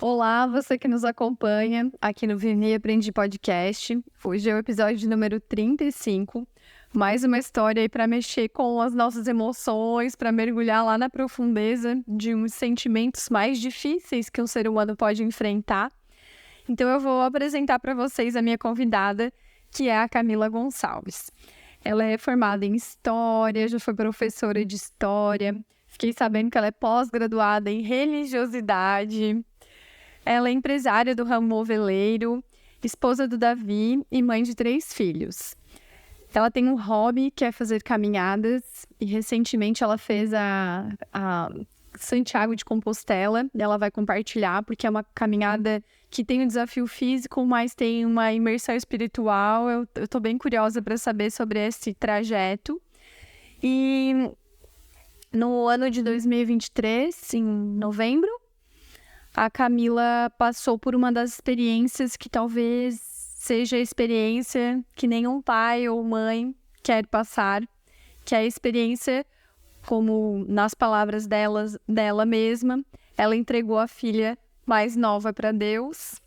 Olá, você que nos acompanha aqui no Vivi e Aprendi Podcast. Hoje é o episódio número 35. Mais uma história aí para mexer com as nossas emoções, para mergulhar lá na profundeza de uns sentimentos mais difíceis que um ser humano pode enfrentar. Então eu vou apresentar para vocês a minha convidada, que é a Camila Gonçalves. Ela é formada em História, já foi professora de História. Fiquei sabendo que ela é pós-graduada em Religiosidade. Ela é empresária do ramo moveleiro, esposa do Davi e mãe de 3 filhos. Ela tem um hobby que é fazer caminhadas e recentemente ela fez a Santiago de Compostela. Ela vai compartilhar porque é uma caminhada que tem um desafio físico, mas tem uma imersão espiritual. Eu tô bem curiosa para saber sobre esse trajeto. E no ano de 2023, em novembro, a Camila passou por uma das experiências que talvez seja a experiência que nenhum pai ou mãe quer passar, que é a experiência, como nas palavras dela mesma, ela entregou a filha mais nova para Deus.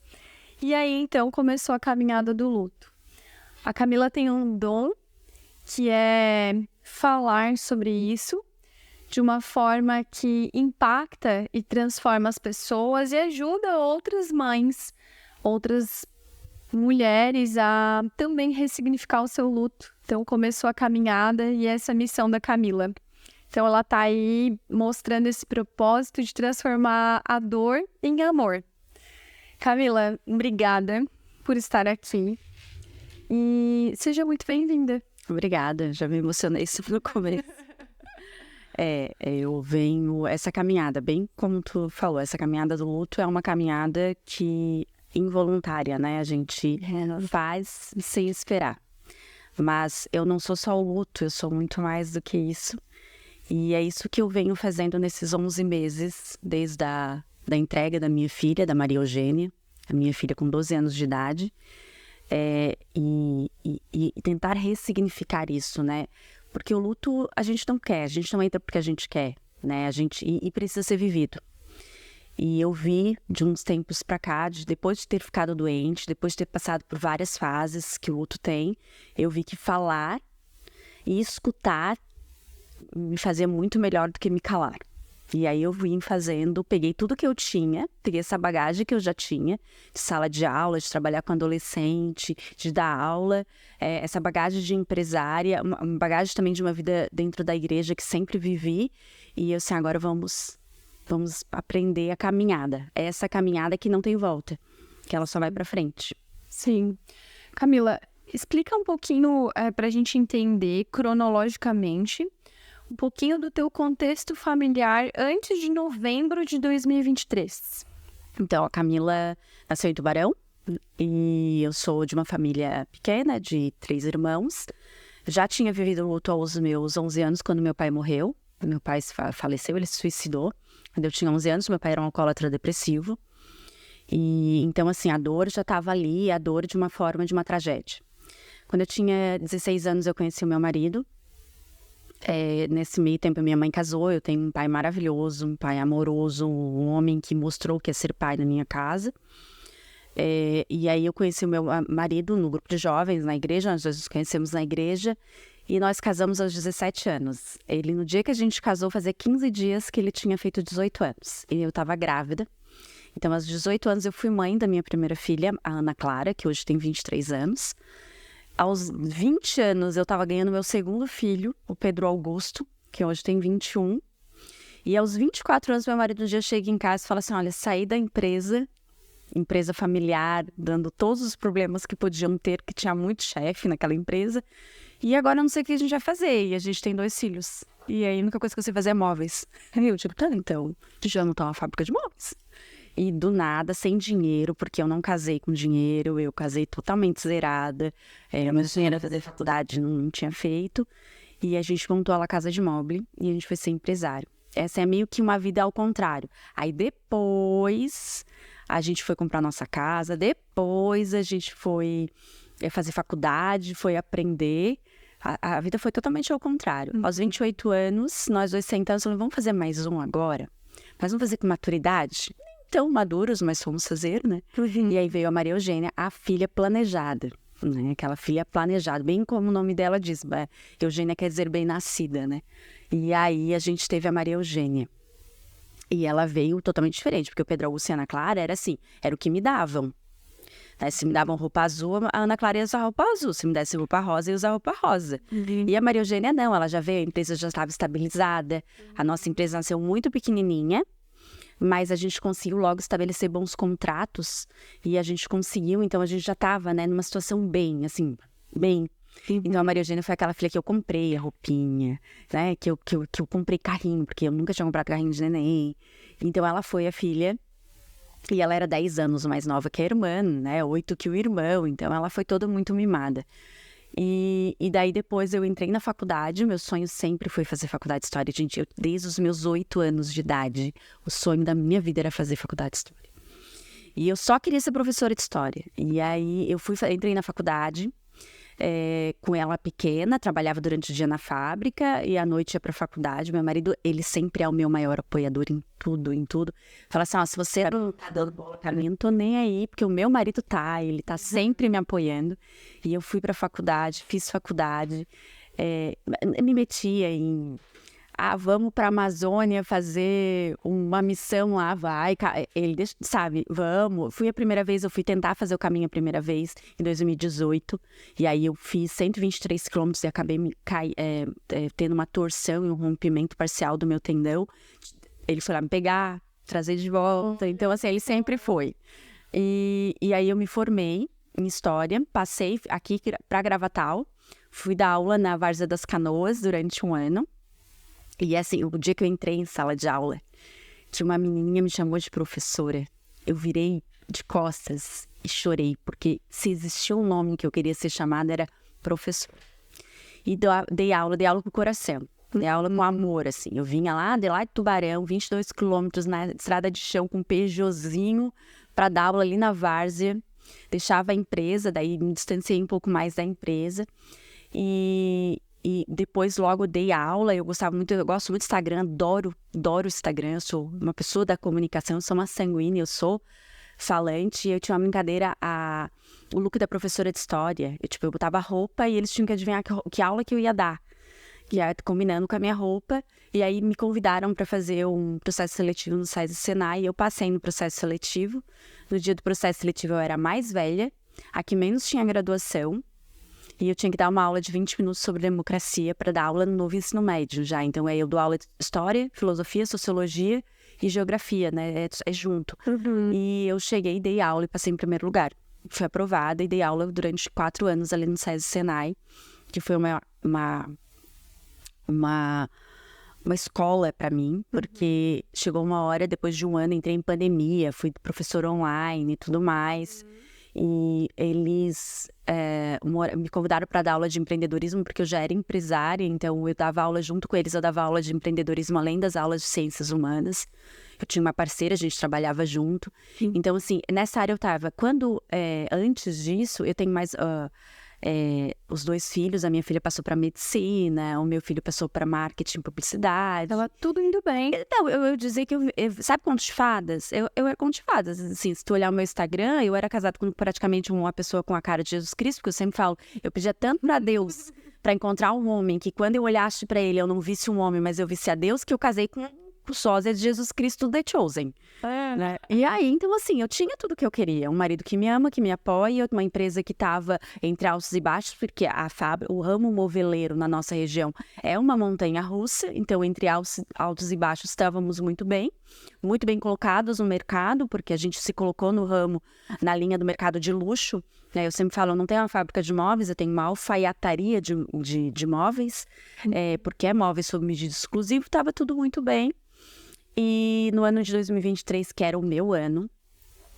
E aí, então, começou a caminhada do luto. A Camila tem um dom que é falar sobre isso de uma forma que impacta e transforma as pessoas e ajuda outras mães, outras mulheres a também ressignificar o seu luto. Então começou a caminhada e essa é a missão da Camila. Então ela está aí mostrando esse propósito de transformar a dor em amor. Camila, obrigada por estar aqui e seja muito bem-vinda. Obrigada, já me emocionei no começo. Eu venho, essa caminhada, bem como tu falou, essa caminhada do luto é uma caminhada que involuntária, né? A gente faz sem esperar. Mas eu não sou só o luto, eu sou muito mais do que isso. E é isso que eu venho fazendo nesses 11 meses, desde da entrega da minha filha, da Maria Eugênia, a minha filha com 12 anos de idade, e tentar ressignificar isso, né? Porque o luto a gente não quer, a gente não entra porque a gente quer, né? E precisa ser vivido. E eu vi de uns tempos pra cá, depois de ter ficado doente, depois de ter passado por várias fases que o luto tem, eu vi que falar e escutar me fazia muito melhor do que me calar. E aí eu vim fazendo, peguei tudo que eu tinha, peguei essa bagagem que eu já tinha, de sala de aula, de trabalhar com adolescente, de dar aula, essa bagagem de empresária, uma bagagem também de uma vida dentro da igreja que sempre vivi, e eu assim, agora vamos aprender a caminhada. É essa caminhada que não tem volta, que ela só vai pra frente. Sim. Camila, explica um pouquinho pra gente entender cronologicamente um pouquinho do teu contexto familiar antes de novembro de 2023. Então, a Camila nasceu em Tubarão e eu sou de uma família pequena, de 3 irmãos. Já tinha vivido o luto aos meus 11 anos, quando meu pai morreu. Meu pai faleceu, ele se suicidou. Quando eu tinha 11 anos, meu pai era um alcoólatra depressivo. E então, assim, a dor já estava ali, a dor de uma forma de uma tragédia. Quando eu tinha 16 anos, eu conheci o meu marido. Nesse meio tempo, minha mãe casou. Eu tenho um pai maravilhoso, um pai amoroso, um homem que mostrou que é ser pai na minha casa. E aí eu conheci o meu marido no grupo de jovens, na igreja. Nós nos conhecemos na igreja e nós casamos aos 17 anos. Ele, no dia que a gente casou, fazia 15 dias que ele tinha feito 18 anos. E eu estava grávida. Então, aos 18 anos, eu fui mãe da minha primeira filha, a Ana Clara, que hoje tem 23 anos. Aos 20 anos, eu estava ganhando meu segundo filho, o Pedro Augusto, que hoje tem 21. E aos 24 anos, meu marido um dia chega em casa e fala assim, olha, saí da empresa familiar, dando todos os problemas que podiam ter, que tinha muito chefe naquela empresa. E agora eu não sei o que a gente vai fazer. E a gente tem 2 filhos. E aí a única coisa que eu sei fazer é móveis. E eu digo, tá, então, já não tá uma fábrica de móveis. E do nada, sem dinheiro, porque eu não casei com dinheiro, eu casei totalmente zerada. Meu sonho era fazer faculdade, não tinha feito. E a gente montou a La Casa de Mobile e a gente foi ser empresário. Essa é meio que uma vida ao contrário. Aí depois a gente foi comprar nossa casa, depois a gente foi fazer faculdade, foi aprender. A vida foi totalmente ao contrário. Aos 28 anos, nós dois sentamos e falamos, vamos fazer mais um agora? Mas vamos fazer com maturidade? tão maduros, mas fomos fazer, né? E aí veio a Maria Eugênia, a filha planejada, né? Aquela filha planejada, bem como o nome dela diz, Eugênia quer dizer bem nascida, né? E aí a gente teve a Maria Eugênia. E ela veio totalmente diferente, porque o Pedro Augusto e a Ana Clara era assim, era o que me davam. Né? Se me davam roupa azul, a Ana Clara ia usar roupa azul. Se me desse roupa rosa, ia usar roupa rosa. E a Maria Eugênia não, ela já veio, a empresa já estava estabilizada. A nossa empresa nasceu muito pequenininha, mas a gente conseguiu logo estabelecer bons contratos. E a gente conseguiu, então a gente já estava, né, numa situação bem, assim, bem. Então a Maria Eugênia foi aquela filha que eu comprei a roupinha, né? Que eu comprei carrinho, porque eu nunca tinha comprado carrinho de neném. Então ela foi a filha, e ela era 10 anos mais nova que a irmã, né? 8 que o irmão, então ela foi toda muito mimada. E daí depois eu entrei na faculdade, meu sonho sempre foi fazer faculdade de História. Gente, desde os meus 8 anos de idade, o sonho da minha vida era fazer faculdade de História. E eu só queria ser professora de História. E aí eu entrei na faculdade, com ela pequena, trabalhava durante o dia na fábrica e à noite ia pra faculdade. Meu marido, ele sempre é o meu maior apoiador em tudo. Fala assim, se você não tá dando bola pra mim, não tô nem aí, porque o meu marido ele tá sempre me apoiando. E eu fui pra faculdade, fiz faculdade, me metia em... vamos para a Amazônia fazer uma missão lá, vai. Ele, sabe, vamos. Fui a primeira vez, eu fui tentar fazer o caminho a primeira vez, em 2018. E aí eu fiz 123 quilômetros e acabei tendo uma torção e um rompimento parcial do meu tendão. Ele foi lá me pegar, trazer de volta. Então, assim, ele sempre foi. E aí eu me formei em História, passei aqui para Gravatal, fui dar aula na Várzea das Canoas durante um ano. E assim, o dia que eu entrei em sala de aula, tinha uma menininha me chamou de professora. Eu virei de costas e chorei, porque se existia um nome que eu queria ser chamada, era professora. E dei aula com o coração. Dei aula com amor, assim. Eu vinha lá de Tubarão, 22 quilômetros na estrada de chão com um Peugeotzinho para dar aula ali na Várzea. Deixava a empresa, daí me distanciei um pouco mais da empresa. E depois logo dei aula, eu gosto muito do Instagram, adoro o Instagram, eu sou uma pessoa da comunicação, eu sou uma sanguínea, eu sou falante, eu tinha uma brincadeira, o look da professora de História, eu botava roupa e eles tinham que adivinhar que aula que eu ia dar, que ia combinando com a minha roupa, e aí me convidaram para fazer um processo seletivo no SESI Senai, e eu passei no processo seletivo. No dia do processo seletivo eu era a mais velha, a que menos tinha graduação, e eu tinha que dar uma aula de 20 minutos sobre democracia para dar aula no novo ensino médio já. Então, aí eu dou aula de História, Filosofia, Sociologia e Geografia, né? É junto. E eu cheguei, dei aula e passei em primeiro lugar. Fui aprovada e dei aula durante 4 anos ali no SESI Senai, que foi uma escola para mim, porque chegou uma hora, depois de um ano, entrei em pandemia, fui professora online e tudo mais. E eles me convidaram para dar aula de empreendedorismo, porque eu já era empresária, então eu dava aula junto com eles, eu dava aula de empreendedorismo além das aulas de ciências humanas. Eu tinha uma parceira, a gente trabalhava junto. Então, assim, nessa área eu estava. Antes disso, eu tenho mais... os 2 filhos, a minha filha passou para medicina, o meu filho passou para marketing e publicidade. Tava tudo indo bem. Então, eu dizer que sabe contos de fadas? Eu era conto de fadas, assim, se tu olhar o meu Instagram, eu era casada com praticamente uma pessoa com a cara de Jesus Cristo, porque eu sempre falo, eu pedia tanto para Deus para encontrar um homem, que quando eu olhasse para ele, eu não visse um homem, mas eu visse a Deus, que eu casei com o sósia de Jesus Cristo, The Chosen. Né? E aí, então assim, eu tinha tudo que eu queria. Um marido que me ama, que me apoia, uma empresa que estava entre altos e baixos, porque o ramo moveleiro na nossa região é uma montanha russa, então entre altos e baixos estávamos muito bem colocados no mercado, porque a gente se colocou no ramo, na linha do mercado de luxo. Né? Eu sempre falo, eu não tenho uma fábrica de móveis, eu tenho uma alfaiataria de móveis, porque é móveis sob medida exclusivo, estava tudo muito bem. E no ano de 2023, que era o meu ano,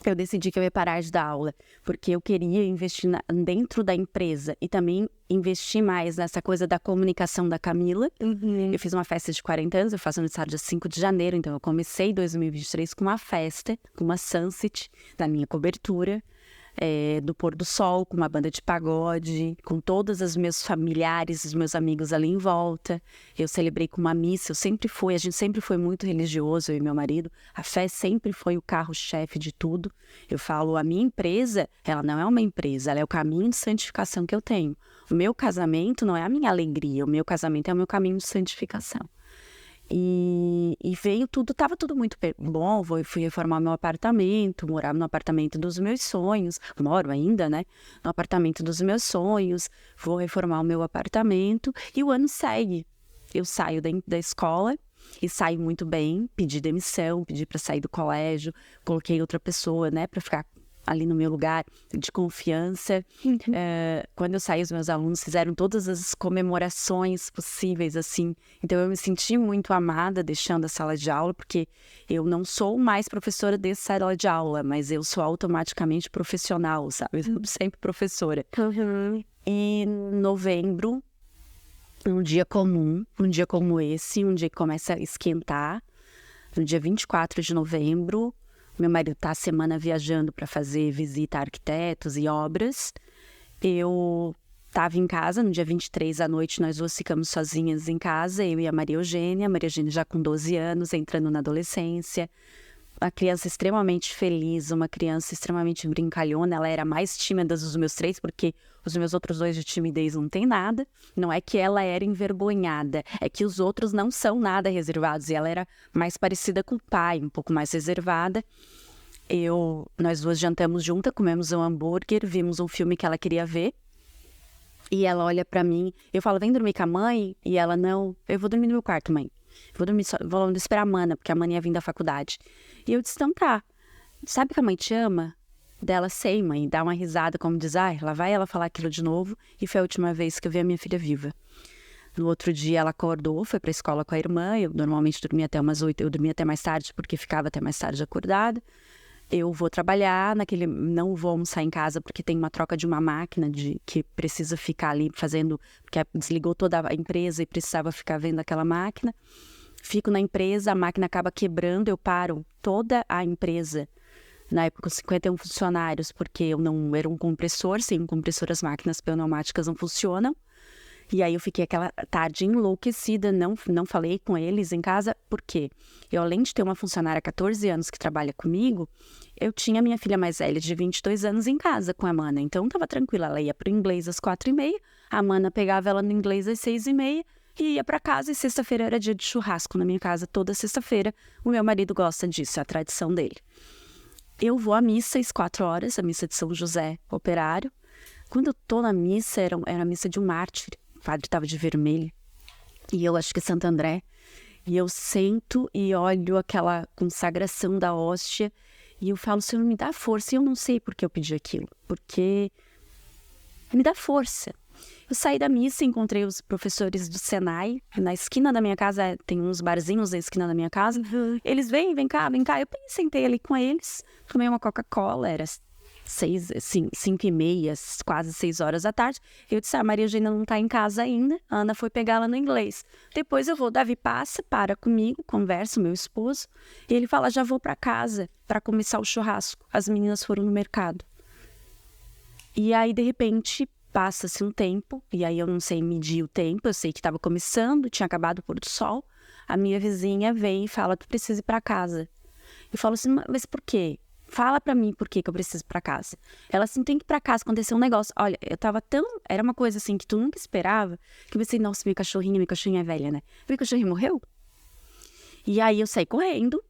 eu decidi que eu ia parar de dar aula, porque eu queria investir dentro da empresa e também investir mais nessa coisa da comunicação da Camila. Eu fiz uma festa de 40 anos, eu faço aniversário dia 5 de janeiro, então eu comecei 2023 com uma festa, com uma sunset da minha cobertura. do pôr do sol, com uma banda de pagode, com todos os meus familiares, os meus amigos ali em volta. Eu celebrei com uma missa, a gente sempre foi muito religioso, eu e meu marido. A fé sempre foi o carro-chefe de tudo. Eu falo, a minha empresa, ela não é uma empresa, ela é o caminho de santificação que eu tenho. O meu casamento não é a minha alegria, o meu casamento é o meu caminho de santificação. E veio tudo, estava tudo muito bom, fui reformar meu apartamento, morava no apartamento dos meus sonhos, moro ainda, né, no apartamento dos meus sonhos, vou reformar o meu apartamento e o ano segue. Eu saio da escola e saio muito bem, pedi demissão, pedi para sair do colégio, coloquei outra pessoa, né, para ficar ali no meu lugar de confiança. Quando eu saí, os meus alunos fizeram todas as comemorações possíveis, assim. Então, eu me senti muito amada deixando a sala de aula, porque eu não sou mais professora de sala de aula, mas eu sou automaticamente profissional, sabe? Eu sou sempre professora. E em novembro, um dia comum, um dia como esse, um dia que começa a esquentar, no dia 24 de novembro, meu marido está a semana viajando para fazer visita a arquitetos e obras. Eu estava em casa, no dia 23 à noite, nós duas ficamos sozinhas em casa, eu e a Maria Eugênia já com 12 anos, entrando na adolescência. Uma criança extremamente feliz, uma criança extremamente brincalhona. Ela era mais tímida dos meus 3, porque os meus outros 2 de timidez não tem nada. Não é que ela era envergonhada, é que os outros não são nada reservados. E ela era mais parecida com o pai, um pouco mais reservada. Nós duas jantamos juntas, comemos um hambúrguer, vimos um filme que ela queria ver. E ela olha pra mim, eu falo, vem dormir com a mãe? E ela, não, eu vou dormir no meu quarto, mãe. Vou esperar a Mana, porque a Mana ia vir da faculdade. E eu disse, então tá, sabe que a mãe te ama? Dela, sei, mãe, dá uma risada, como diz, lá vai ela falar aquilo de novo. E foi a última vez que eu vi a minha filha viva. No outro dia ela acordou, foi pra escola com a irmã. Eu normalmente dormia até umas 8, eu dormia até mais tarde, porque ficava até mais tarde acordada. Eu vou trabalhar, não vou almoçar em casa, porque tem uma troca de uma máquina que precisa ficar ali fazendo, porque desligou toda a empresa e precisava ficar vendo aquela máquina. Fico na empresa, a máquina acaba quebrando, eu paro toda a empresa, na época com 51 funcionários, porque eu não era um compressor, sem um compressor as máquinas pneumáticas não funcionam. E aí eu fiquei aquela tarde enlouquecida, não falei com eles em casa, porque eu, além de ter uma funcionária há 14 anos que trabalha comigo, eu tinha minha filha mais velha de 22 anos em casa com a Mana, então estava tranquila, ela ia para o inglês às 4h30, a Mana pegava ela no inglês às 6h30 e ia para casa, e sexta-feira era dia de churrasco na minha casa, toda sexta-feira. O meu marido gosta disso, é a tradição dele. Eu vou à missa às 4h, a missa de São José Operário. Quando eu tô na missa, era a missa de um mártir. O padre estava de vermelho, e eu acho que é Santo André, e eu sento e olho aquela consagração da hóstia, e eu falo, Senhor, me dá força, e eu não sei por que eu pedi aquilo, porque me dá força. Eu saí da missa, encontrei os professores do Senai, na esquina da minha casa, tem uns barzinhos na esquina da minha casa, eles vem cá, eu sentei ali com eles, tomei uma Coca-Cola, era 5h30, quase 6h da tarde. Eu disse, a Maria Eugênia não tá em casa ainda, a Ana foi pegar ela no inglês. Depois eu vou, Davi passa, para comigo, conversa, meu esposo, e ele fala, já vou para casa para começar o churrasco. As meninas foram no mercado. E aí, de repente, passa-se um tempo, e aí eu não sei medir o tempo, eu sei que estava começando, tinha acabado o pôr do sol, a minha vizinha vem e fala, tu precisa ir para casa. Eu falo assim, mas por quê? Fala pra mim por que eu preciso ir pra casa. Ela assim, tem que ir pra casa, aconteceu um negócio. Olha, eu tava era uma coisa assim que tu nunca esperava, que eu pensei, nossa, minha cachorrinha é velha, né? Minha cachorrinha morreu? E aí eu saí correndo,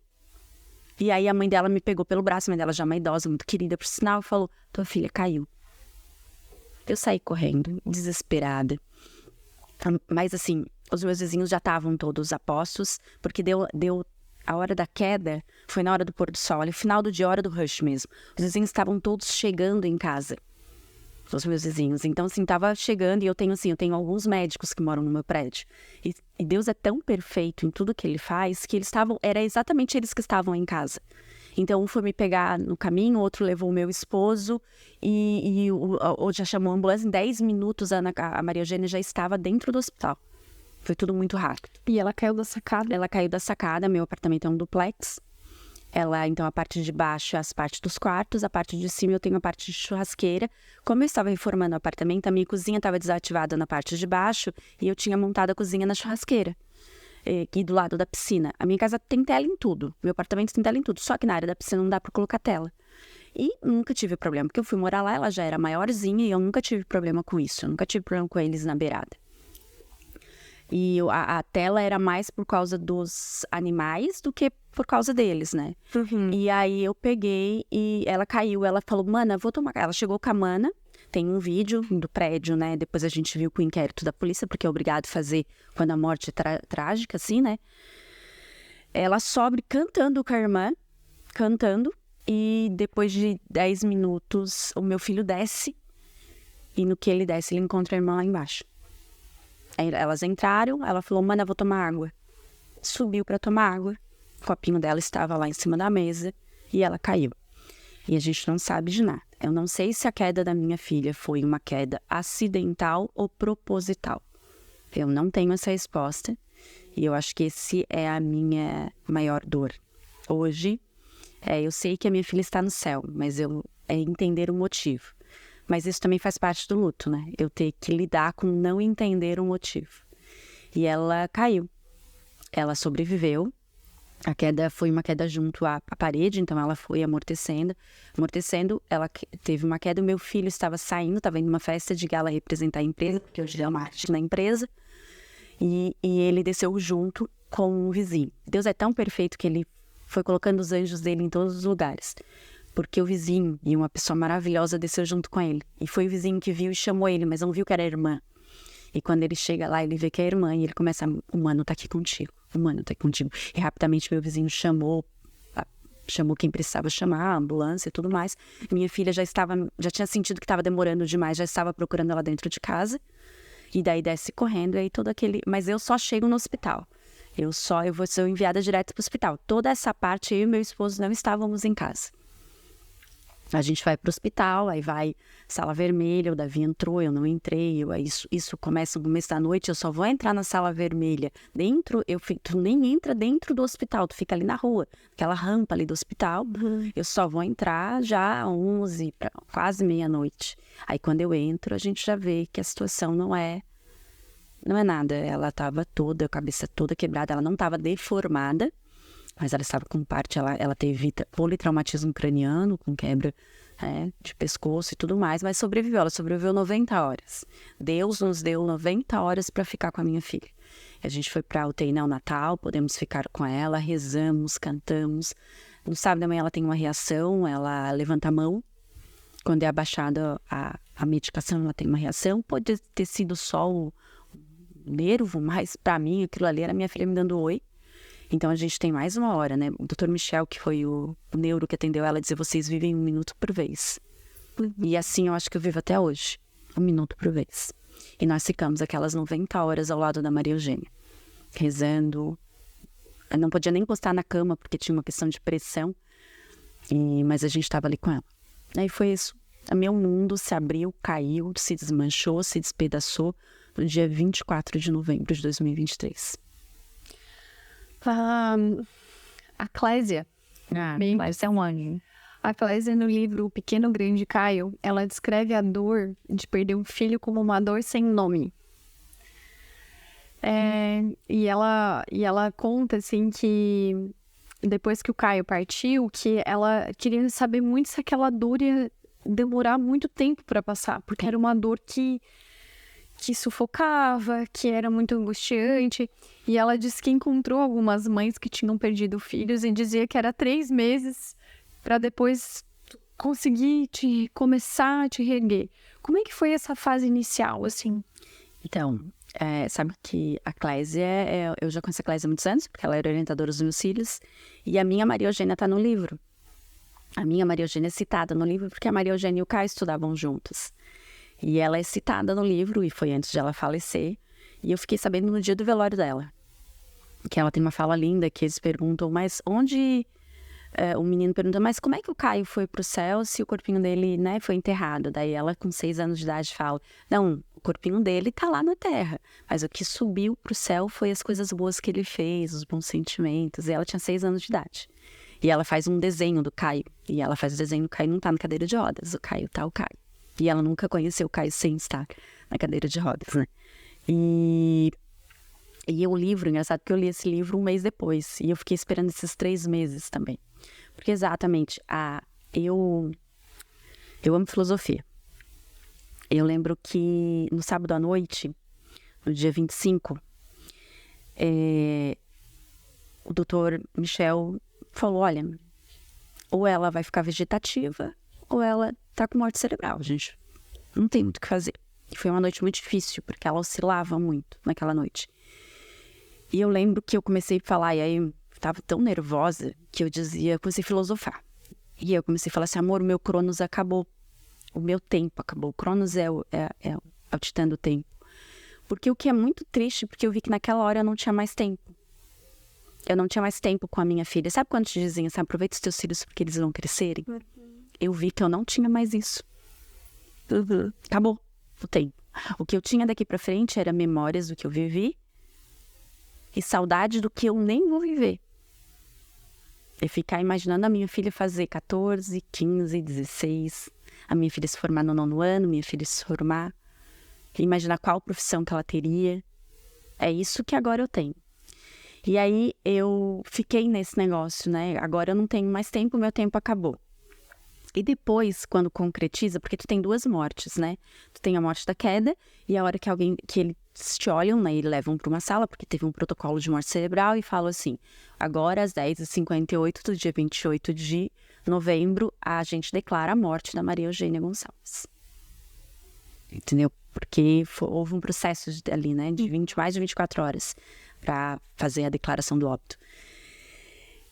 e aí a mãe dela me pegou pelo braço, a mãe dela já é uma idosa, muito querida, por sinal, e falou, tua filha caiu. Eu saí correndo, desesperada. Mas assim, os meus vizinhos já estavam todos a postos, porque deu a hora da queda foi na hora do pôr do sol, ali, final do dia, hora do rush mesmo. Os vizinhos estavam todos chegando em casa, os meus vizinhos. Então, assim, tava chegando, e eu tenho alguns médicos que moram no meu prédio. E Deus é tão perfeito em tudo que Ele faz, que era exatamente eles que estavam em casa. Então, um foi me pegar no caminho, o outro levou o meu esposo, e já chamou a ambulância. Em 10 minutos, a Maria Eugênia já estava dentro do hospital. Foi tudo muito rápido. E ela caiu da sacada? Ela caiu da sacada, meu apartamento é um duplex. Então, a parte de baixo é as partes dos quartos, a parte de cima eu tenho a parte de churrasqueira. Como eu estava reformando o apartamento, a minha cozinha estava desativada na parte de baixo e eu tinha montado a cozinha na churrasqueira, aqui do lado da piscina. A minha casa tem tela em tudo, meu apartamento tem tela em tudo, só que na área da piscina não dá para colocar tela. E nunca tive problema, porque eu fui morar lá, ela já era maiorzinha e eu nunca tive problema com isso, eu nunca tive problema com eles na beirada. E a tela era mais por causa dos animais do que por causa deles, né? E aí eu peguei e ela caiu. Ela falou, mana, vou tomar... Ela chegou com a mana, tem um vídeo do prédio, né? Depois a gente viu com o inquérito da polícia, porque é obrigado a fazer quando a morte é trágica, assim, né? Ela sobe cantando com a irmã, cantando. E depois de 10 minutos, o meu filho desce. E no que ele desce, ele encontra a irmã lá embaixo. Aí elas entraram, ela falou, mana, vou tomar água. Subiu para tomar água. O copinho dela estava lá em cima da mesa e ela caiu. E a gente não sabe de nada. Eu não sei se a queda da minha filha foi uma queda acidental ou proposital. Eu não tenho essa resposta. E eu acho que esse é a minha maior dor. Hoje, eu sei que a minha filha está no céu, mas é entender o motivo. Mas isso também faz parte do luto, né? Eu ter que lidar com não entender o motivo. E ela caiu. Ela sobreviveu. A queda foi uma queda junto à parede, então ela foi amortecendo. Amortecendo, ela teve uma queda. O meu filho estava saindo, estava indo numa festa de gala representar a empresa, porque hoje é uma arte na empresa. E ele desceu junto com o vizinho. Deus é tão perfeito que ele foi colocando os anjos dele em todos os lugares. Porque o vizinho e uma pessoa maravilhosa desceu junto com ele. E foi o vizinho que viu e chamou ele, mas não viu que era a irmã. E quando ele chega lá, ele vê que é a irmã e ele começa, o mano tá aqui contigo, o mano tá aqui contigo. E rapidamente meu vizinho chamou quem precisava chamar, a ambulância e tudo mais. Minha filha já tinha sentido que estava demorando demais, já estava procurando ela dentro de casa. E daí desce correndo, e aí todo aquele... Mas eu só chego no hospital. Eu vou ser enviada direto pro hospital. Toda essa parte, eu e meu esposo não estávamos em casa. A gente vai pro hospital, aí vai sala vermelha, o Davi entrou, eu não entrei, isso começa no começo da noite, eu só vou entrar na sala vermelha. Tu nem entra dentro do hospital, tu fica ali na rua, aquela rampa ali do hospital, eu só vou entrar já 11, quase meia-noite. Aí quando eu entro, a gente já vê que a situação não é nada, ela tava toda, a cabeça toda quebrada, ela não tava deformada, mas ela estava com ela teve politraumatismo craniano, com quebra de pescoço e tudo mais, mas sobreviveu, ela sobreviveu 90 horas. Deus nos deu 90 horas para ficar com a minha filha. A gente foi para a UTI neonatal, podemos ficar com ela, rezamos, cantamos. No sábado da manhã ela tem uma reação, ela levanta a mão. Quando é abaixada a medicação, ela tem uma reação. Pode ter sido só o nervo, mas para mim aquilo ali era minha filha me dando oi. Então, a gente tem mais uma hora, né? O Dr. Michel, que foi o neuro que atendeu ela, dizia, vocês vivem 1 minuto por vez. E assim, eu acho que eu vivo até hoje. 1 minuto por vez. E nós ficamos aquelas 90 horas ao lado da Maria Eugênia, rezando. Eu não podia nem encostar na cama, porque tinha uma questão de pressão. Mas a gente estava ali com ela. Aí foi isso. O meu mundo se abriu, caiu, se desmanchou, se despedaçou no dia 24 de novembro de 2023. A Clésia. Clésia é um anjo. A Clésia, no livro O Pequeno Grande Caio, ela descreve a dor de perder um filho como uma dor sem nome. E ela conta, assim, que depois que o Caio partiu, que ela queria saber muito se aquela dor ia demorar muito tempo para passar, porque era uma dor que sufocava, que era muito angustiante. E ela disse que encontrou algumas mães que tinham perdido filhos e dizia que era 3 meses para depois conseguir começar a te reerguer. Como é que foi essa fase inicial, assim? Então, sabe que a Clésia, eu já conheci a Clésia há muitos anos, porque ela era orientadora dos meus filhos, e a minha Maria Eugênia está no livro. A minha Maria Eugênia é citada no livro porque a Maria Eugênia e o Caio estudavam juntos. E ela é citada no livro, e foi antes de ela falecer. E eu fiquei sabendo no dia do velório dela. Que ela tem uma fala linda, que eles perguntam, mas onde... o menino pergunta, mas como é que o Caio foi pro céu se o corpinho dele, né, foi enterrado? Daí ela, com 6 anos de idade, fala, não, o corpinho dele tá lá na terra. Mas o que subiu pro céu foi as coisas boas que ele fez, os bons sentimentos. E ela tinha 6 anos de idade. E ela faz um desenho do Caio. E ela faz o desenho do Caio, não tá na cadeira de rodas. O Caio tá o Caio. E ela nunca conheceu o Caio sem estar na cadeira de rodas, né? E o livro, engraçado que eu li esse livro um mês depois. E eu fiquei esperando esses 3 meses também. Porque exatamente, eu amo filosofia. Eu lembro que no sábado à noite, no dia 25, o doutor Michel falou, olha, ou ela vai ficar vegetativa, ou ela tá com morte cerebral, gente. Não tem muito o que fazer. E foi uma noite muito difícil, porque ela oscilava muito naquela noite. E eu lembro que eu comecei a falar, e aí eu tava tão nervosa, que eu comecei a filosofar. E aí eu comecei a falar assim, amor, o meu Cronos acabou. O meu tempo acabou. O Cronos é o titã do tempo. Porque o que é muito triste, porque eu vi que naquela hora eu não tinha mais tempo. Eu não tinha mais tempo com a minha filha. Sabe quando te dizem assim, aproveita os teus filhos porque eles vão crescerem? Eu vi que eu não tinha mais isso. Acabou o tempo. O que eu tinha daqui pra frente era memórias do que eu vivi e saudade do que eu nem vou viver. E ficar imaginando a minha filha fazer 14, 15, 16, a minha filha se formar no 9º ano, minha filha se formar, imaginar qual profissão que ela teria. É isso que agora eu tenho. E aí eu fiquei nesse negócio, né? Agora eu não tenho mais tempo, meu tempo acabou. E depois, quando concretiza, porque tu tem 2 mortes, né? Tu tem a morte da queda e a hora que eles te olham, né? E levam para uma sala, porque teve um protocolo de morte cerebral e falam assim, agora às 10h58 do dia 28 de novembro, a gente declara a morte da Maria Eugênia Gonçalves. Entendeu? Porque houve um processo ali, né? De mais de 24 horas para fazer a declaração do óbito.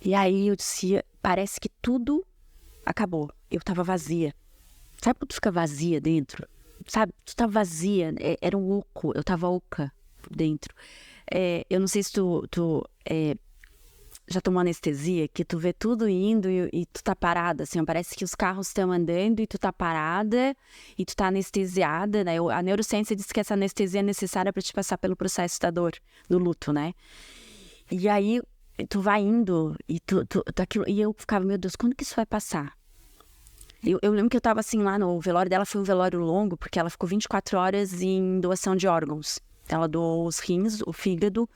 E aí eu disse, parece que tudo acabou. Eu tava vazia. Sabe quando tu fica vazia dentro? Sabe? Tu tava vazia. Era um oco. Eu tava oca por dentro. Eu não sei se tu já tomou anestesia, que tu vê tudo indo e tu tá parada, assim. Parece que os carros estão andando e tu tá parada e tu tá anestesiada, né? A neurociência diz que essa anestesia é necessária pra te passar pelo processo da dor, do luto, né? E aí tu vai indo e e eu ficava, meu Deus, quando que isso vai passar? Eu lembro que eu tava assim lá no velório dela, foi um velório longo, porque ela ficou 24 horas em doação de órgãos. Ela doou os rins, o fígado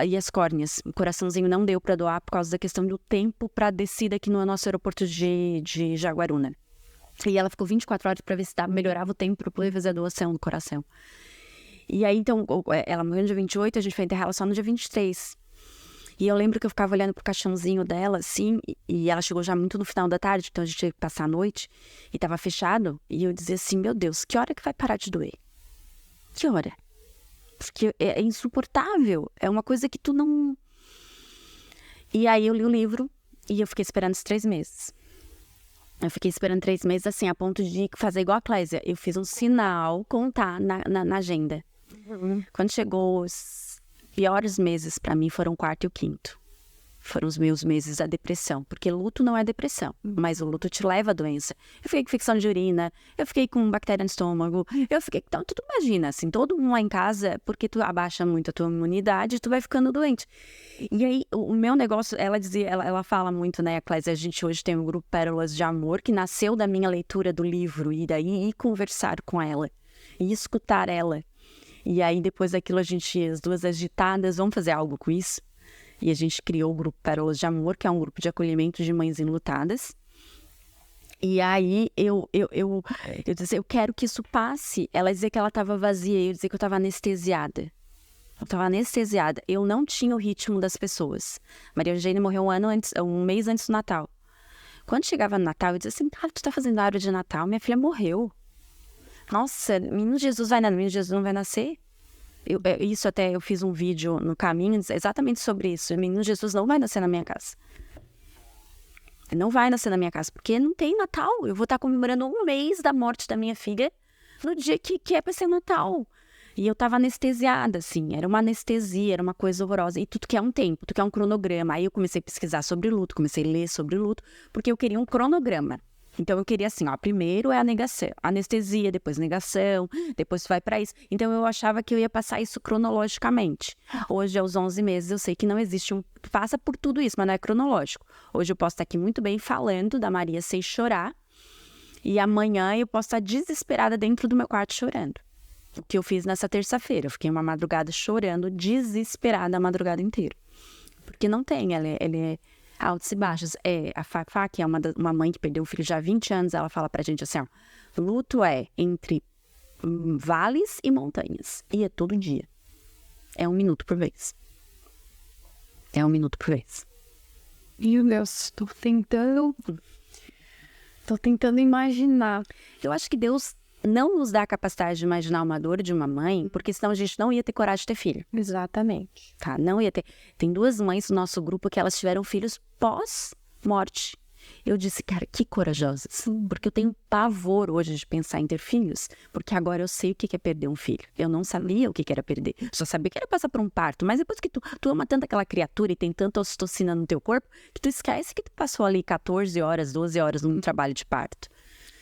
e as córneas. O coraçãozinho não deu pra doar por causa da questão do tempo pra descida aqui no nosso aeroporto de Jaguaruna. E ela ficou 24 horas pra ver se melhorava o tempo pra poder fazer a doação do coração. E aí, então, ela morreu no dia 28, a gente foi enterrar ela só no dia 23. E eu lembro que eu ficava olhando pro caixãozinho dela, assim, e ela chegou já muito no final da tarde, então a gente tinha que passar a noite, e tava fechado, e eu dizia assim, meu Deus, que hora que vai parar de doer? Que hora? Porque é insuportável, é uma coisa que tu não... E aí eu li o livro, e eu fiquei esperando os 3 meses. Eu fiquei esperando 3 meses, assim, a ponto de fazer igual a Clésia. Eu fiz um sinal, contar na agenda. Quando chegou os piores meses pra mim foram o 4º e o 5º. Foram os meus meses da depressão. Porque luto não é depressão, mas o luto te leva à doença. Eu fiquei com infecção de urina, eu fiquei com bactéria no estômago, eu fiquei... Então, tu imagina, assim, todo mundo lá em casa, porque tu abaixa muito a tua imunidade, tu vai ficando doente. E aí, o meu negócio, ela dizia, ela fala muito, né, a Clésia, a gente hoje tem um grupo Pérolas de Amor, que nasceu da minha leitura do livro, e daí ir conversar com ela, e escutar ela. E aí, depois daquilo, as 2 agitadas, vamos fazer algo com isso? E a gente criou o grupo Pérolas de Amor, que é um grupo de acolhimento de mães enlutadas. E aí, eu dizia, eu quero que isso passe. Ela dizia que ela estava vazia, eu dizia que eu estava anestesiada. Eu estava anestesiada. Eu não tinha o ritmo das pessoas. Maria Eugênia morreu um mês antes do Natal. Quando chegava no Natal, eu dizia assim, cara, tu tá fazendo a árvore de Natal? Minha filha morreu. Nossa, menino Jesus menino Jesus não vai nascer? Isso até eu fiz um vídeo no caminho exatamente sobre isso. O menino Jesus não vai nascer na minha casa. Não vai nascer na minha casa, porque não tem Natal. Eu vou estar comemorando um mês da morte da minha filha no dia que é pra ser Natal. E eu tava anestesiada, assim. Era uma anestesia, era uma coisa horrorosa. E tu quer um tempo, tu quer um cronograma. Aí eu comecei a pesquisar sobre luto, comecei a ler sobre luto, porque eu queria um cronograma. Então eu queria assim, ó, primeiro é a negação, anestesia, depois negação, depois vai pra isso. Então eu achava que eu ia passar isso cronologicamente. Hoje, aos 11 meses, eu sei que não existe passa por tudo isso, mas não é cronológico. Hoje eu posso estar aqui muito bem falando da Maria sem chorar, e amanhã eu posso estar desesperada dentro do meu quarto chorando. O que eu fiz nessa terça-feira, eu fiquei uma madrugada chorando, desesperada a madrugada inteira. Porque não tem, ela é altos e baixos. A Fafá, que é uma mãe que perdeu um filho já há 20 anos, ela fala pra gente assim, ó, luto é entre vales e montanhas. E é todo dia. É 1 minuto por vez. É 1 minuto por vez. Meu Deus, tô tentando imaginar. Eu acho que Deus não nos dá a capacidade de imaginar uma dor de uma mãe, porque senão a gente não ia ter coragem de ter filho. Exatamente. Tá? Não ia ter. Tem 2 mães no nosso grupo que elas tiveram filhos pós-morte. Eu disse, cara, que corajosas. Porque eu tenho pavor hoje de pensar em ter filhos, porque agora eu sei o que é perder um filho. Eu não sabia o que era perder. Só sabia que era passar por um parto. Mas depois que tu ama tanto aquela criatura e tem tanta ocitocina no teu corpo, que tu esquece que tu passou ali 14 horas, 12 horas num trabalho de parto.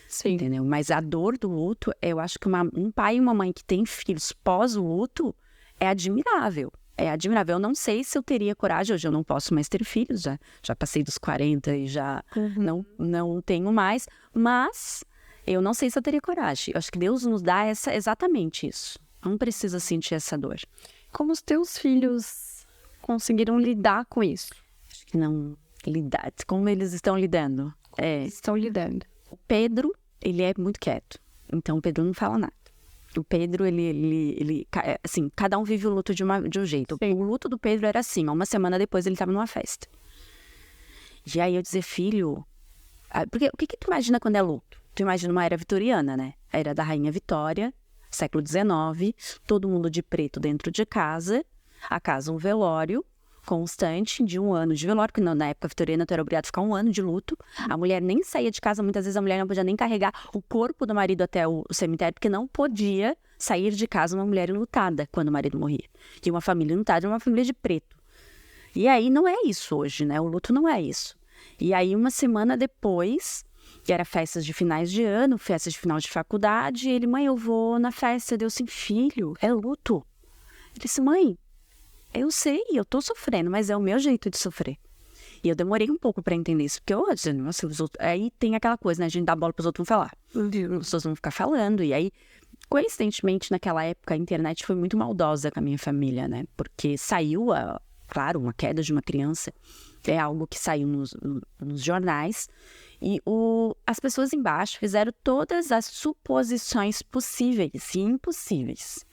Sim. Entendeu? Mas a dor do luto, eu acho que um pai e uma mãe que tem filhos pós o luto é admirável. É admirável. Eu não sei se eu teria coragem. Hoje eu não posso mais ter filhos. Já passei dos 40 e já não tenho mais. Mas eu não sei se eu teria coragem. Eu acho que Deus nos dá exatamente isso. Não precisa sentir essa dor. Como os teus filhos conseguiram lidar com isso? Acho que não lidar. Como eles estão lidando? Estão lidando. O Pedro, ele é muito quieto. Então, o Pedro não fala nada. O Pedro, ele assim, cada um vive o luto de um jeito. Sim. O luto do Pedro era assim, uma semana depois ele estava numa festa. E aí eu dizer, filho... Porque o que tu imagina quando é luto? Tu imagina uma era vitoriana, né? A era da Rainha Vitória, século XIX, todo mundo de preto dentro de casa, a casa um velório constante de 1 ano de velório, porque na época vitoriana tu era obrigado a ficar 1 ano de luto. A mulher nem saía de casa, muitas vezes a mulher não podia nem carregar o corpo do marido até o cemitério, porque não podia sair de casa uma mulher enlutada quando o marido morria. E uma família enlutada era uma família de preto. E aí não é isso hoje, né? O luto não é isso. E aí uma semana depois, que era festas de finais de ano, festas de final de faculdade, ele, mãe, eu vou na festa. Deu assim, filho, é luto. Ele disse, mãe, eu sei, eu tô sofrendo, mas é o meu jeito de sofrer. E eu demorei um pouco pra entender isso, porque eu dizendo, nossa, aí tem aquela coisa, né? A gente dá bola pros outros não falar. As pessoas vão ficar falando. E aí, coincidentemente, naquela época, a internet foi muito maldosa com a minha família, né? Porque saiu, claro, uma queda de uma criança. É algo que saiu nos jornais. E as pessoas embaixo fizeram todas as suposições possíveis e impossíveis.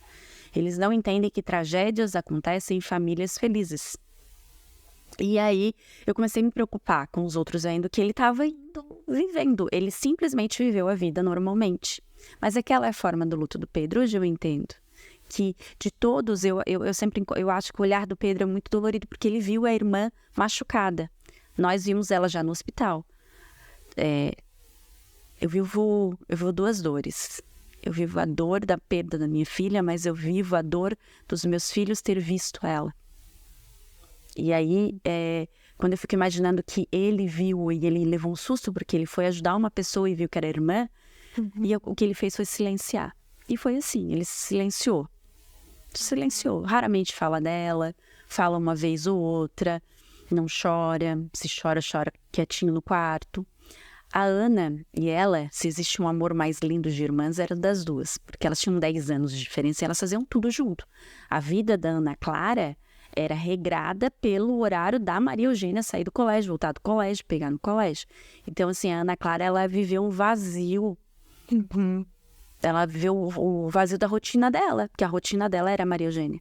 Eles não entendem que tragédias acontecem em famílias felizes. E aí, eu comecei a me preocupar com os outros, vendo que ele estava vivendo. Ele simplesmente viveu a vida normalmente. Mas aquela é a forma do luto do Pedro. Hoje eu entendo que, de todos, eu acho que o olhar do Pedro é muito dolorido, porque ele viu a irmã machucada. Nós vimos ela já no hospital. Eu vivo 2 dores. Eu vivo a dor da perda da minha filha, mas eu vivo a dor dos meus filhos ter visto ela. E aí, quando eu fico imaginando que ele viu e ele levou um susto porque ele foi ajudar uma pessoa e viu que era irmã, e o que ele fez foi silenciar. E foi assim, ele se silenciou. Raramente fala dela, fala uma vez ou outra, não chora, se chora, chora quietinho no quarto. A Ana e ela, se existe um amor mais lindo de irmãs, era das duas, porque elas tinham 10 anos de diferença e elas faziam tudo junto. A vida da Ana Clara era regrada pelo horário da Maria Eugênia sair do colégio, voltar do colégio, pegar no colégio. Então, assim, a Ana Clara, ela viveu um vazio. Ela viveu o vazio da rotina dela, porque a rotina dela era a Maria Eugênia.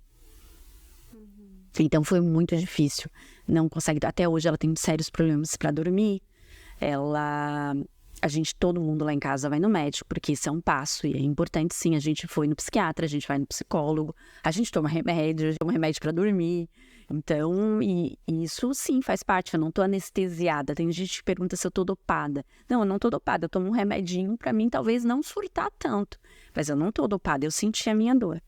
Então, foi muito difícil. Não consegue, até hoje ela tem sérios problemas para dormir. Todo mundo lá em casa vai no médico, porque isso é um passo, e é importante sim, a gente foi no psiquiatra, a gente vai no psicólogo, a gente toma remédio para dormir, então, e isso sim faz parte, eu não tô anestesiada, tem gente que pergunta se eu tô dopada. Não, eu não tô dopada, eu tomo um remedinho pra mim talvez não surtar tanto, mas eu não tô dopada, eu senti a minha dor.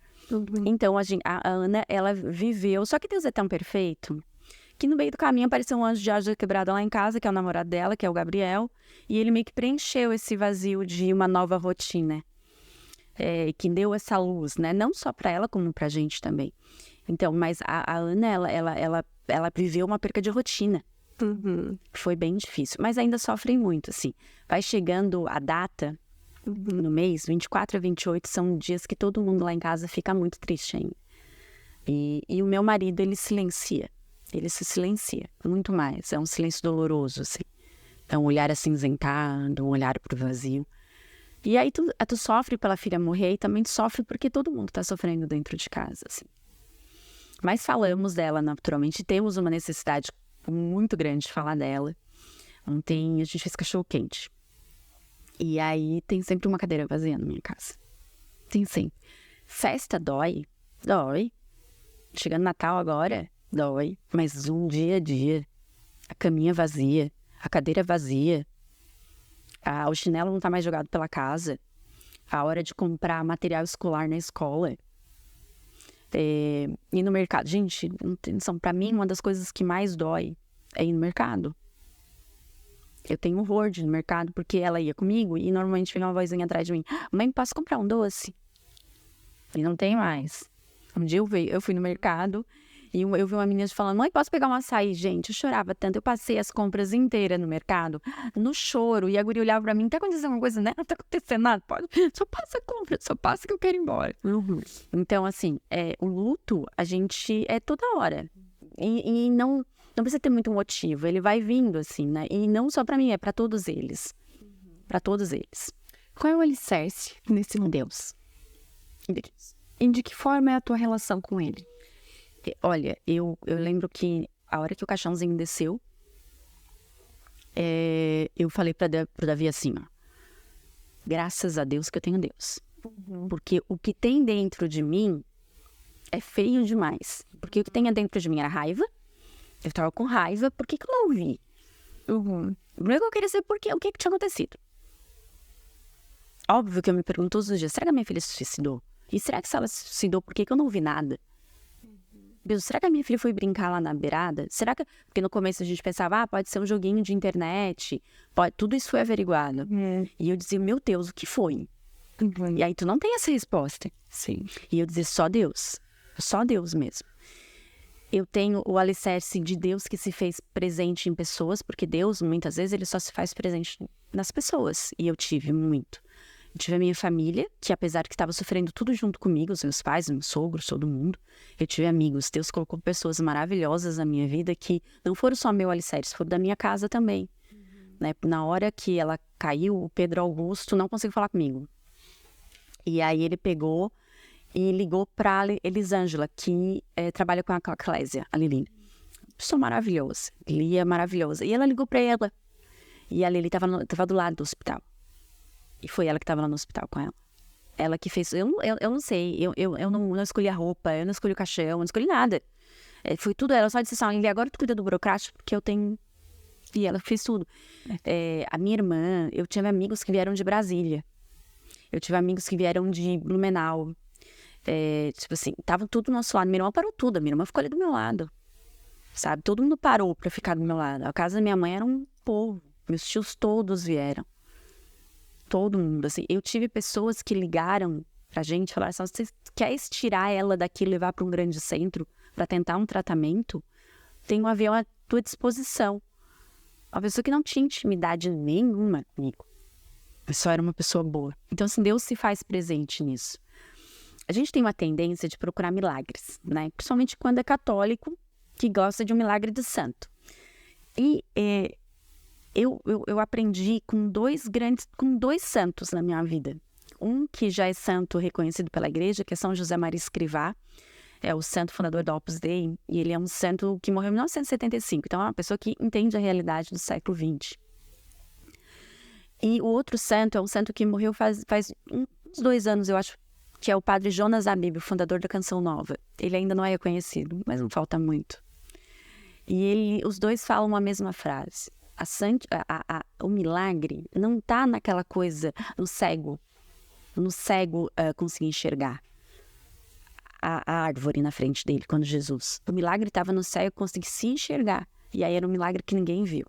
Então, a Ana, ela viveu, só que Deus é tão perfeito, que no meio do caminho apareceu um anjo de asa quebrada lá em casa, que é o namorado dela, que é o Gabriel, e ele meio que preencheu esse vazio de uma nova rotina, que deu essa luz, né? Não só para ela, como pra gente também. Então, mas a Ana, ela viveu uma perca de rotina. Foi bem difícil, mas ainda sofrem muito, assim. Vai chegando a data, no mês, 24 a 28, são dias que todo mundo lá em casa fica muito triste ainda. E o meu marido, ele silencia. Ele se silencia muito mais. É um silêncio doloroso, assim. É um olhar acinzentado, um olhar pro vazio. E aí tu sofre pela filha morrer e também tu sofre porque todo mundo tá sofrendo dentro de casa, assim. Mas falamos dela, naturalmente. Temos uma necessidade muito grande de falar dela. Ontem a gente fez cachorro-quente. E aí tem sempre uma cadeira vazia na minha casa. Tem sempre. Festa dói? Dói. Chegando Natal agora? Dói. Mas um dia a dia. A caminha vazia. A cadeira vazia. O chinelo não tá mais jogado pela casa. A hora de comprar material escolar na escola. Ir no mercado. Gente, não tem noção. Pra mim, uma das coisas que mais dói é ir no mercado. Eu tenho horror de ir no mercado, porque ela ia comigo e normalmente vinha uma vozinha atrás de mim. Mãe, posso comprar um doce? E não tem mais. Um dia eu fui no mercado e eu vi uma menina falando, mãe, posso pegar um açaí? Gente, eu chorava tanto. Eu passei as compras inteiras no mercado, no choro. E a guria olhava pra mim, tá acontecendo alguma coisa, né? Não tá acontecendo nada. Só passa a compra, só passa que eu quero ir embora. Então, assim, o luto, a gente é toda hora. E não precisa ter muito motivo. Ele vai vindo, assim, né? E não só pra mim, é pra todos eles. Pra todos eles. Qual é o alicerce nesse Deus? E de que forma é a tua relação com ele? Olha, eu lembro que a hora que o caixãozinho desceu, eu falei pro Davi assim, ó. Graças a Deus que eu tenho Deus. Porque o que tem dentro de mim é feio demais. Porque o que tem dentro de mim era raiva. Eu tava com raiva. Por que eu não ouvi? Primeiro que eu queria saber o que tinha acontecido. Óbvio que eu me pergunto todos os dias, será que a minha filha se suicidou? E será que se ela se suicidou, por que eu não ouvi nada? Deus, será que a minha filha foi brincar lá na beirada? Será que... Porque no começo a gente pensava, pode ser um joguinho de internet. Tudo isso foi averiguado. E eu dizia, meu Deus, o que foi? E aí tu não tem essa resposta. Sim. E eu dizia, só Deus mesmo. Eu tenho o alicerce de Deus que se fez presente em pessoas, porque Deus, muitas vezes, ele só se faz presente nas pessoas. E eu tive muito. Eu tive a minha família, que apesar de que estava sofrendo tudo junto comigo, os meus pais, meus sogros, todo mundo, eu tive amigos. Deus colocou pessoas maravilhosas na minha vida que não foram só meu alicerce, foram da minha casa também. Né? Na hora que ela caiu, o Pedro Augusto não conseguiu falar comigo. E aí ele pegou e ligou para Elisângela, que trabalha com a Clésia, a Lili. Pessoa maravilhosa, Lia maravilhosa. E ela ligou para ela. E a Lili estava do lado do hospital. E foi ela que estava lá no hospital com ela. Ela que fez... Eu não sei, eu não escolhi a roupa, eu não escolhi o caixão, eu não escolhi nada. Foi tudo ela. Só disse assim, Lili, agora tu cuida do burocrático, porque eu tenho... E ela fez tudo. A minha irmã, eu tive amigos que vieram de Brasília. Eu tive amigos que vieram de Blumenau. Tipo assim, tava tudo do nosso lado. Minha irmã parou tudo, a minha irmã ficou ali do meu lado. Sabe? Todo mundo parou pra ficar do meu lado. A casa da minha mãe era um povo. Meus tios todos vieram. Todo mundo, assim. Eu tive pessoas que ligaram pra gente, falaram assim, você quer estirar ela daqui e levar pra um grande centro pra tentar um tratamento? Tem um avião à tua disposição. Uma pessoa que não tinha intimidade nenhuma comigo. Eu só era uma pessoa boa. Então, assim, Deus se faz presente nisso. A gente tem uma tendência de procurar milagres, né? Principalmente quando é católico, que gosta de um milagre de santo. E eu aprendi com dois santos na minha vida. Um que já é santo reconhecido pela igreja, que é São José Maria Escrivá, é o santo fundador do Opus Dei, e ele é um santo que morreu em 1975, então é uma pessoa que entende a realidade do século XX. E o outro santo é um santo que morreu faz uns 2 anos, eu acho, que é o padre Jonas Abib, o fundador da Canção Nova. Ele ainda não é reconhecido, mas não falta muito. E os dois falam a mesma frase. O milagre não está naquela coisa no cego conseguir enxergar. a árvore na frente dele, quando Jesus. O milagre estava no céu, eu consegui se enxergar. E aí era um milagre que ninguém viu.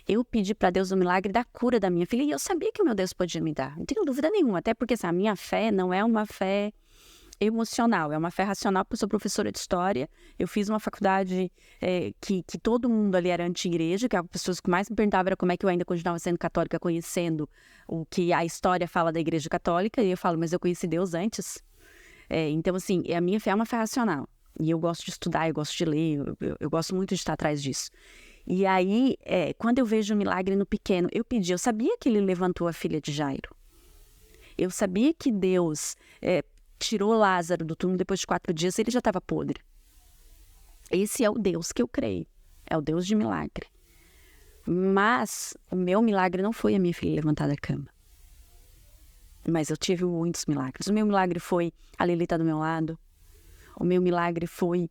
Eu pedi para Deus o milagre da cura da minha filha e eu sabia que o meu Deus podia me dar. Não tenho dúvida nenhuma, até porque assim, a minha fé não é uma fé emocional, é uma fé racional, porque eu sou professora de história. Eu fiz uma faculdade que todo mundo ali era anti-igreja, que as pessoas que mais me perguntavam era como é que eu ainda continuava sendo católica, conhecendo o que a história fala da igreja católica. E eu falo, mas eu conheci Deus antes. Então, assim, a minha fé é uma fé racional. E eu gosto de estudar, eu gosto de ler, eu gosto muito de estar atrás disso. E aí, quando eu vejo um milagre no pequeno, eu sabia que ele levantou a filha de Jairo. Eu sabia que Deus tirou Lázaro do túmulo depois de 4 dias, ele já estava podre. Esse é o Deus que eu creio, é o Deus de milagre. Mas o meu milagre não foi a minha filha levantar da cama. Mas eu tive muitos milagres. O meu milagre foi a Lili estar do meu lado. O meu milagre foi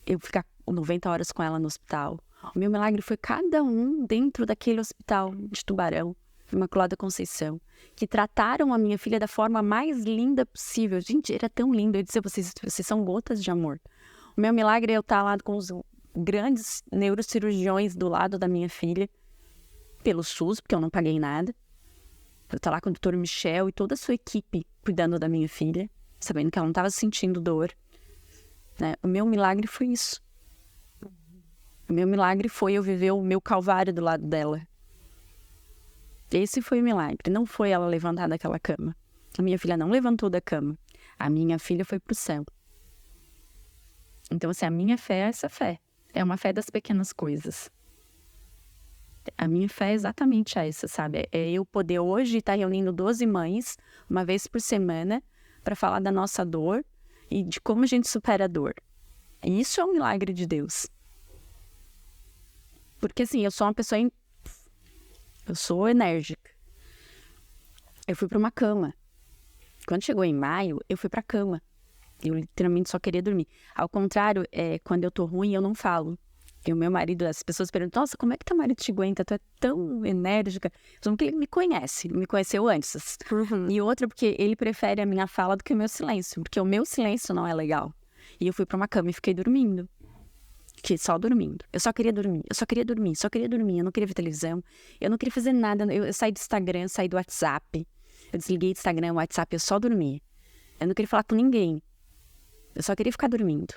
eu ficar 90 horas com ela no hospital. O meu milagre foi cada um dentro daquele hospital de Tubarão, Imaculada Conceição, que trataram a minha filha da forma mais linda possível. Gente, era tão lindo. Eu disse, vocês são gotas de amor. O meu milagre é eu estar lá com os grandes neurocirurgiões do lado da minha filha, pelo SUS, porque eu não paguei nada. Eu estar lá com o Dr. Michel e toda a sua equipe cuidando da minha filha, sabendo que ela não estava sentindo dor. Né? O meu milagre foi isso. O meu milagre foi eu viver o meu calvário do lado dela. Esse foi o milagre. Não foi ela levantar daquela cama. A minha filha não levantou da cama. A minha filha foi pro céu. Então, assim, a minha fé é essa fé. É uma fé das pequenas coisas. A minha fé é exatamente essa, sabe? É eu poder hoje estar reunindo 12 mães, uma vez por semana, para falar da nossa dor e de como a gente supera a dor. E isso é um milagre de Deus. Porque, assim, eu sou uma pessoa... Eu sou enérgica. Eu fui para uma cama. Quando chegou em maio, eu fui para a cama. Eu literalmente só queria dormir. Ao contrário, quando eu tô ruim, eu não falo. E o meu marido, as pessoas perguntam, nossa, como é que teu marido te aguenta? Tu é tão enérgica. Porque ele me conhece, ele me conheceu antes. Uhum. E outra, porque ele prefere a minha fala do que o meu silêncio. Porque o meu silêncio não é legal. E eu fui para uma cama e fiquei dormindo. Só dormindo. Eu só queria dormir, eu só queria dormir, só queria dormir. Eu não queria ver televisão, eu não queria fazer nada. Eu saí do Instagram, saí do WhatsApp. Eu desliguei do Instagram, WhatsApp, eu só dormi. Eu não queria falar com ninguém. Eu só queria ficar dormindo.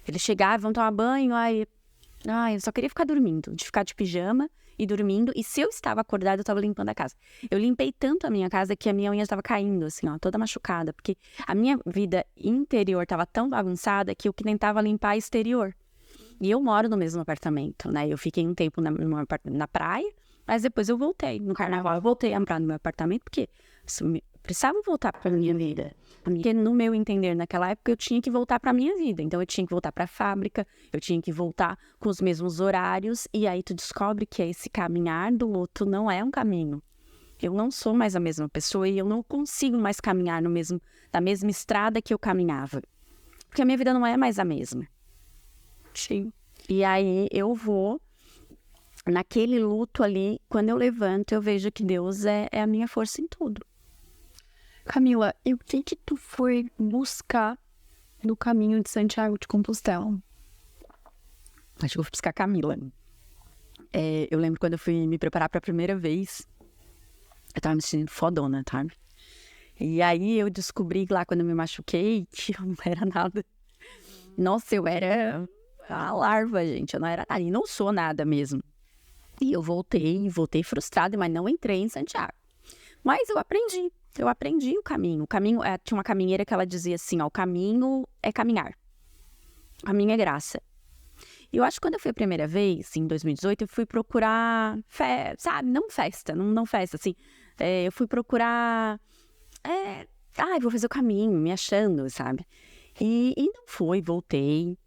Eles chegavam, vão tomar banho, eu só queria ficar dormindo. De ficar de pijama e dormindo. E se eu estava acordada, eu estava limpando a casa. Eu limpei tanto a minha casa que a minha unha estava caindo, assim, ó, toda machucada. Porque a minha vida interior estava tão bagunçada que eu tentava limpar a exterior. E eu moro no mesmo apartamento, né? Eu fiquei um tempo na praia, mas depois eu voltei. No carnaval eu voltei a morar no meu apartamento, porque precisava voltar para minha vida. Porque no meu entender, naquela época, eu tinha que voltar para minha vida. Então eu tinha que voltar para a fábrica, eu tinha que voltar com os mesmos horários. E aí tu descobre que esse caminhar do luto não é um caminho. Eu não sou mais a mesma pessoa e eu não consigo mais caminhar na mesma estrada que eu caminhava. Porque a minha vida não é mais a mesma. Sim. E aí eu vou, naquele luto ali, quando eu levanto, eu vejo que Deus é a minha força em tudo. Camila, e o que tu foi buscar no caminho de Santiago de Compostela? Acho que eu vou buscar a Camila. Eu lembro quando eu fui me preparar para a primeira vez, eu tava me sentindo fodona, tá? E aí eu descobri lá quando eu me machuquei que eu não era nada. Nossa, eu era a larva, gente. Eu não era nada. E não sou nada mesmo. E eu voltei frustrada, mas não entrei em Santiago. Mas eu aprendi o caminho. Tinha uma caminheira que ela dizia assim, ó, o caminho é caminhar. O caminho é graça. E eu acho que quando eu fui a primeira vez, em 2018, eu fui procurar, sabe, não festa, assim. Eu fui procurar, eu vou fazer o caminho, me achando, sabe? E não foi, voltei.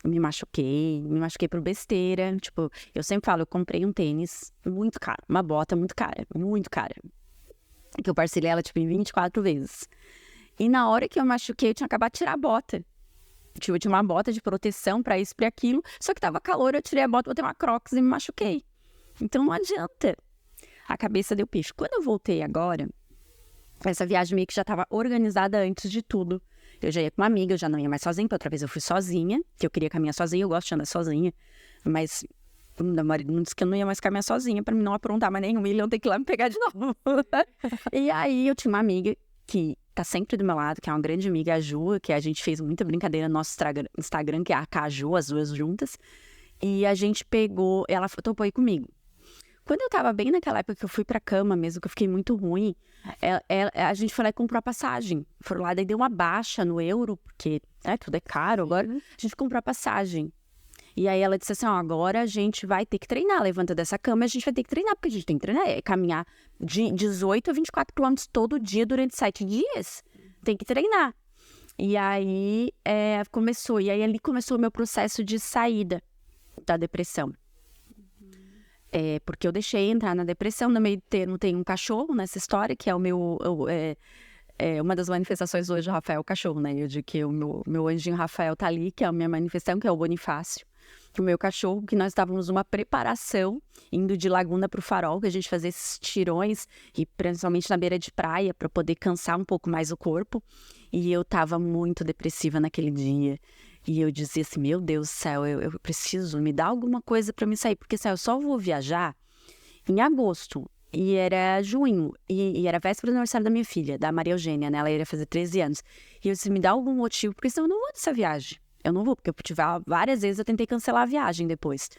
Me machuquei por besteira. Tipo, eu sempre falo, eu comprei um tênis muito caro, uma bota muito cara. Que eu parcelei ela, tipo, em 24 vezes. E na hora que eu machuquei, eu tinha acabado de tirar a bota. Tipo, eu tinha uma bota de proteção pra isso, pra aquilo. Só que tava calor, eu tirei a bota, botei uma Crocs e me machuquei. Então não adianta. A cabeça deu picho. Quando eu voltei agora, essa viagem meio que já estava organizada antes de tudo. Eu já ia com uma amiga, eu já não ia mais sozinha, porque outra vez eu fui sozinha, que eu queria caminhar sozinha, eu gosto de andar sozinha, mas meu marido não disse que eu não ia mais caminhar sozinha, pra mim não aprontar mais nenhum, e ele não ter que ir lá me pegar de novo. E aí eu tinha uma amiga que tá sempre do meu lado, que é uma grande amiga, a Ju, que a gente fez muita brincadeira no nosso Instagram, que é a Caju, as duas juntas, e a gente pegou, ela topou ir comigo. Quando eu tava bem naquela época que eu fui pra cama mesmo, que eu fiquei muito ruim, a gente foi lá e comprou a passagem. Foram lá, daí deu uma baixa no euro, porque tudo é caro agora. A gente comprou a passagem. E aí ela disse assim, ó, agora a gente vai ter que treinar. Levanta dessa cama, a gente vai ter que treinar, porque a gente tem que treinar. É caminhar de 18 a 24 quilômetros todo dia durante 7 dias. Tem que treinar. E aí começou. E aí ali começou o meu processo de saída da depressão. Porque eu deixei entrar na depressão, no meio termo tem um cachorro nessa história, que é o meu... uma das manifestações hoje, o Rafael, o cachorro, né? Eu digo que o meu anjinho Rafael tá ali, que é a minha manifestação, que é o Bonifácio. O meu cachorro, que nós estávamos numa preparação, indo de Laguna pro Farol, que a gente fazia esses tirões, e principalmente na beira de praia, para poder cansar um pouco mais o corpo. E eu tava muito depressiva naquele dia. E eu dizia assim, meu Deus do céu, eu preciso me dar alguma coisa para me sair, porque eu só vou viajar em agosto, e era junho, e era véspera do aniversário da minha filha, da Maria Eugênia, né? Ela ia fazer 13 anos. E eu disse, me dá algum motivo, porque senão eu não vou nessa viagem. Eu não vou, porque eu tive várias vezes, eu tentei cancelar a viagem depois.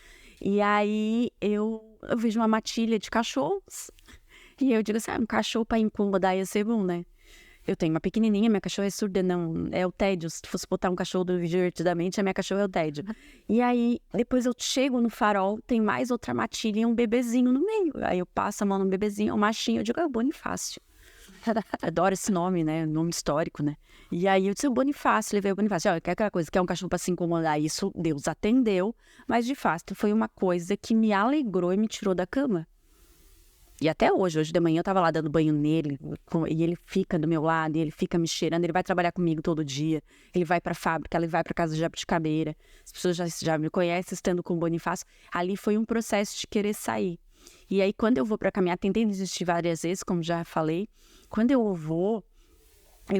E aí eu vejo uma matilha de cachorros, e eu digo assim, um cachorro para incomodar ia ser bom, né? Eu tenho uma pequenininha, minha cachorra é surda, não, é o tédio. Se fosse botar um cachorro do Divertidamente, a minha cachorra é o tédio. E aí, depois eu chego no Farol, tem mais outra matilha e um bebezinho no meio. Aí eu passo a mão no bebezinho, um machinho, eu digo, é o Bonifácio. Adoro esse nome, né, nome histórico, né. E aí eu disse, o Bonifácio, levei o Bonifácio. Olha, quer aquela coisa, quer um cachorro pra se incomodar? Isso Deus atendeu, mas de fato foi uma coisa que me alegrou e me tirou da cama. E até hoje de manhã eu tava lá dando banho nele, e ele fica do meu lado, e ele fica me cheirando, ele vai trabalhar comigo todo dia, ele vai pra fábrica, ele vai pra casa de jabuticabeira, as pessoas já me conhecem estando com o Bonifácio, ali foi um processo de querer sair. E aí quando eu vou pra caminhar, tentei desistir várias vezes, como já falei, quando eu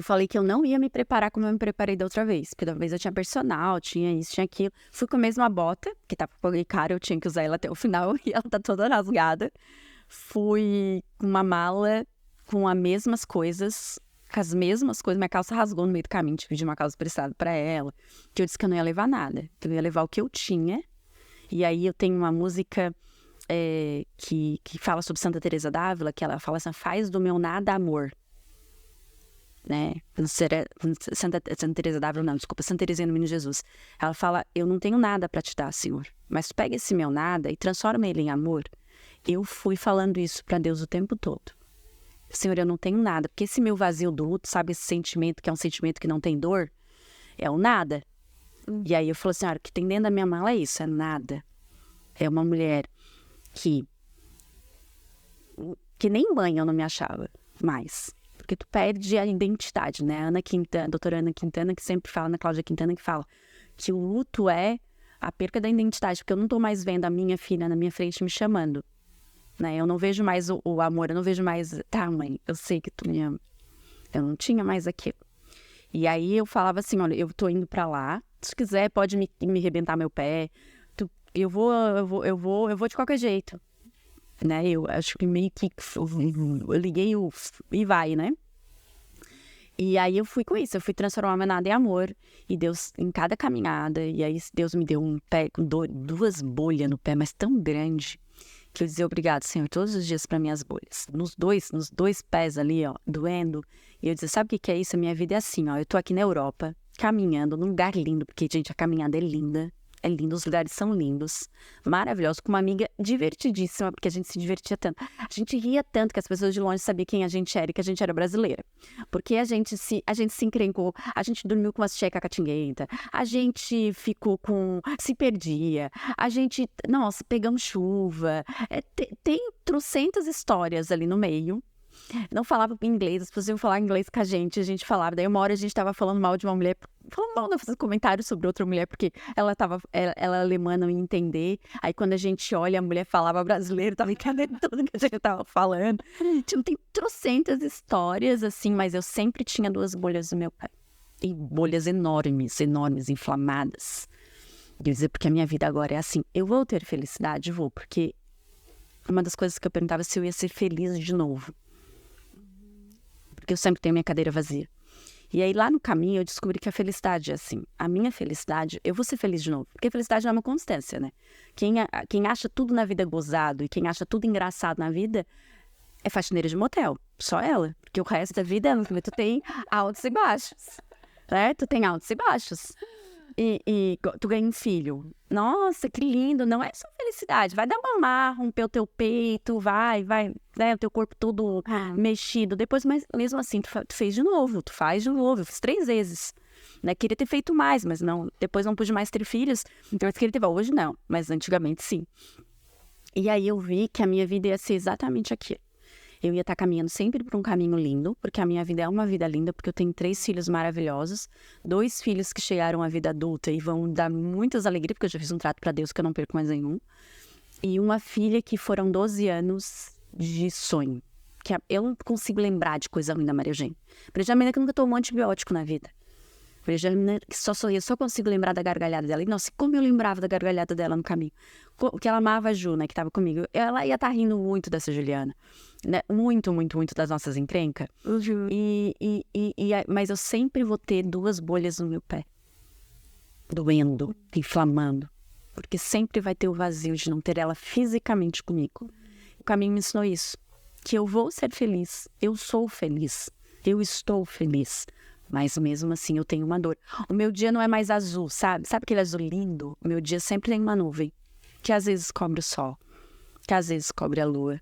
falei que eu não ia me preparar como eu me preparei da outra vez, porque da outra vez eu tinha personal, tinha isso, tinha aquilo, fui com a mesma bota, que tava cara, eu tinha que usar ela até o final, e ela tá toda rasgada. Fui com uma mala com as mesmas coisas, minha calça rasgou no meio do caminho, tive de uma calça emprestada pra ela, que eu disse que eu não ia levar nada, que eu ia levar o que eu tinha. E aí eu tenho uma música que fala sobre Santa Teresa d'Ávila, que ela fala assim, faz do meu nada amor, né? Santa Teresa d'Ávila, não, desculpa, Santa Teresinha do Menino Jesus. Ela fala, eu não tenho nada pra te dar, Senhor, mas tu pega esse meu nada e transforma ele em amor. Eu fui falando isso para Deus o tempo todo. Senhor, eu não tenho nada, porque esse meu vazio do luto, sabe esse sentimento que é um sentimento que não tem dor? É o nada. E aí eu falei assim, o que tem dentro da minha mala é isso, é nada. É uma mulher que nem mãe eu não me achava mais. Porque tu perde a identidade, né? A doutora Ana Quintana, que sempre fala, Ana Cláudia Quintana, que fala que o luto é a perca da identidade, porque eu não tô mais vendo a minha filha na minha frente me chamando. Né? Eu não vejo mais o amor, eu não vejo mais, tá, mãe, eu sei que tu me ama. Eu não tinha mais aquilo. E aí eu falava assim, olha, eu tô indo pra lá, se quiser pode me arrebentar meu pé, eu vou de qualquer jeito. Né? Eu acho que meio que eu liguei e vai, né? E aí eu fui com isso, eu fui transformar meu nada em amor. E Deus, em cada caminhada, e aí Deus me deu um pé com duas bolhas no pé, mas tão grande, que eu dizia obrigado, Senhor, todos os dias para minhas bolhas. Nos dois pés ali, ó, doendo. E eu dizia, sabe o que é isso? A minha vida é assim, ó. Eu tô aqui na Europa, caminhando num lugar lindo, porque, gente, a caminhada é linda. É lindo, os lugares são lindos, maravilhosos, com uma amiga divertidíssima, porque a gente se divertia tanto. A gente ria tanto que as pessoas de longe sabiam quem a gente era e que a gente era brasileira. Porque a gente se encrencou, a gente dormiu com umas tchecas catinguenta, a gente se perdia, nossa, pegamos chuva. Tem trocentas histórias ali no meio. não falava inglês, as pessoas iam falar inglês com a gente falava. Daí uma hora a gente tava falando mal de uma mulher, falando mal, fazendo comentários sobre outra mulher, porque ela é alemã, não ia entender. Aí quando a gente olha, a mulher falava brasileiro, tava entendendo tudo que a gente tava falando. Tipo, tem trocentas histórias, assim, mas eu sempre tinha 2 bolhas do meu pai. E bolhas enormes, inflamadas. Quer dizer, porque a minha vida agora é assim. Eu vou ter felicidade? Vou, porque uma das coisas que eu perguntava se eu ia ser feliz de novo. Porque eu sempre tenho minha cadeira vazia. E aí, lá no caminho, eu descobri que a felicidade é assim. A minha felicidade, eu vou ser feliz de novo. Porque a felicidade não é uma constância, né? Quem acha tudo na vida gozado e quem acha tudo engraçado na vida é faxineira de motel. Só ela. Porque o resto da vida, tu tem altos e baixos. Né? Tu tem altos e baixos. E tu ganha um filho. Nossa, que lindo. Não é só felicidade. Vai dar mamar, romper o teu peito, vai, né? O teu corpo todo mexido. Depois, mas mesmo assim, tu fez de novo. Tu faz de novo. Eu fiz 3 vezes. Né? Queria ter feito mais, mas não. Depois não pude mais ter filhos. Então eu queria ter. Hoje não, mas antigamente sim. E aí eu vi que a minha vida ia ser exatamente aquilo. Eu ia estar caminhando sempre por um caminho lindo, porque a minha vida é uma vida linda, porque eu tenho 3 filhos maravilhosos, 2 filhos que chegaram à vida adulta e vão dar muitas alegrias, porque eu já fiz um trato para Deus que eu não perco mais nenhum, e uma filha que foram 12 anos de sonho, que eu não consigo lembrar de coisa ruim da Maria Eugênia. Maria Eugênia que nunca tomou antibiótico na vida. Maria Eugênia que eu só consigo lembrar da gargalhada dela. E nossa, como eu lembrava da gargalhada dela no caminho. Que ela amava a Ju, né, que estava comigo. Ela ia estar rindo muito dessa Juliana. Né? Muito, muito, muito das nossas encrencas. Uhum. Mas eu sempre vou ter 2 bolhas no meu pé. Doendo, inflamando. Porque sempre vai ter o vazio de não ter ela fisicamente comigo. O caminho me ensinou isso. Que eu vou ser feliz. Eu sou feliz. Eu estou feliz. Mas mesmo assim eu tenho uma dor. O meu dia não é mais azul, sabe? Sabe aquele azul lindo? O meu dia sempre tem uma nuvem. Que às vezes cobre o sol. Que às vezes cobre a lua.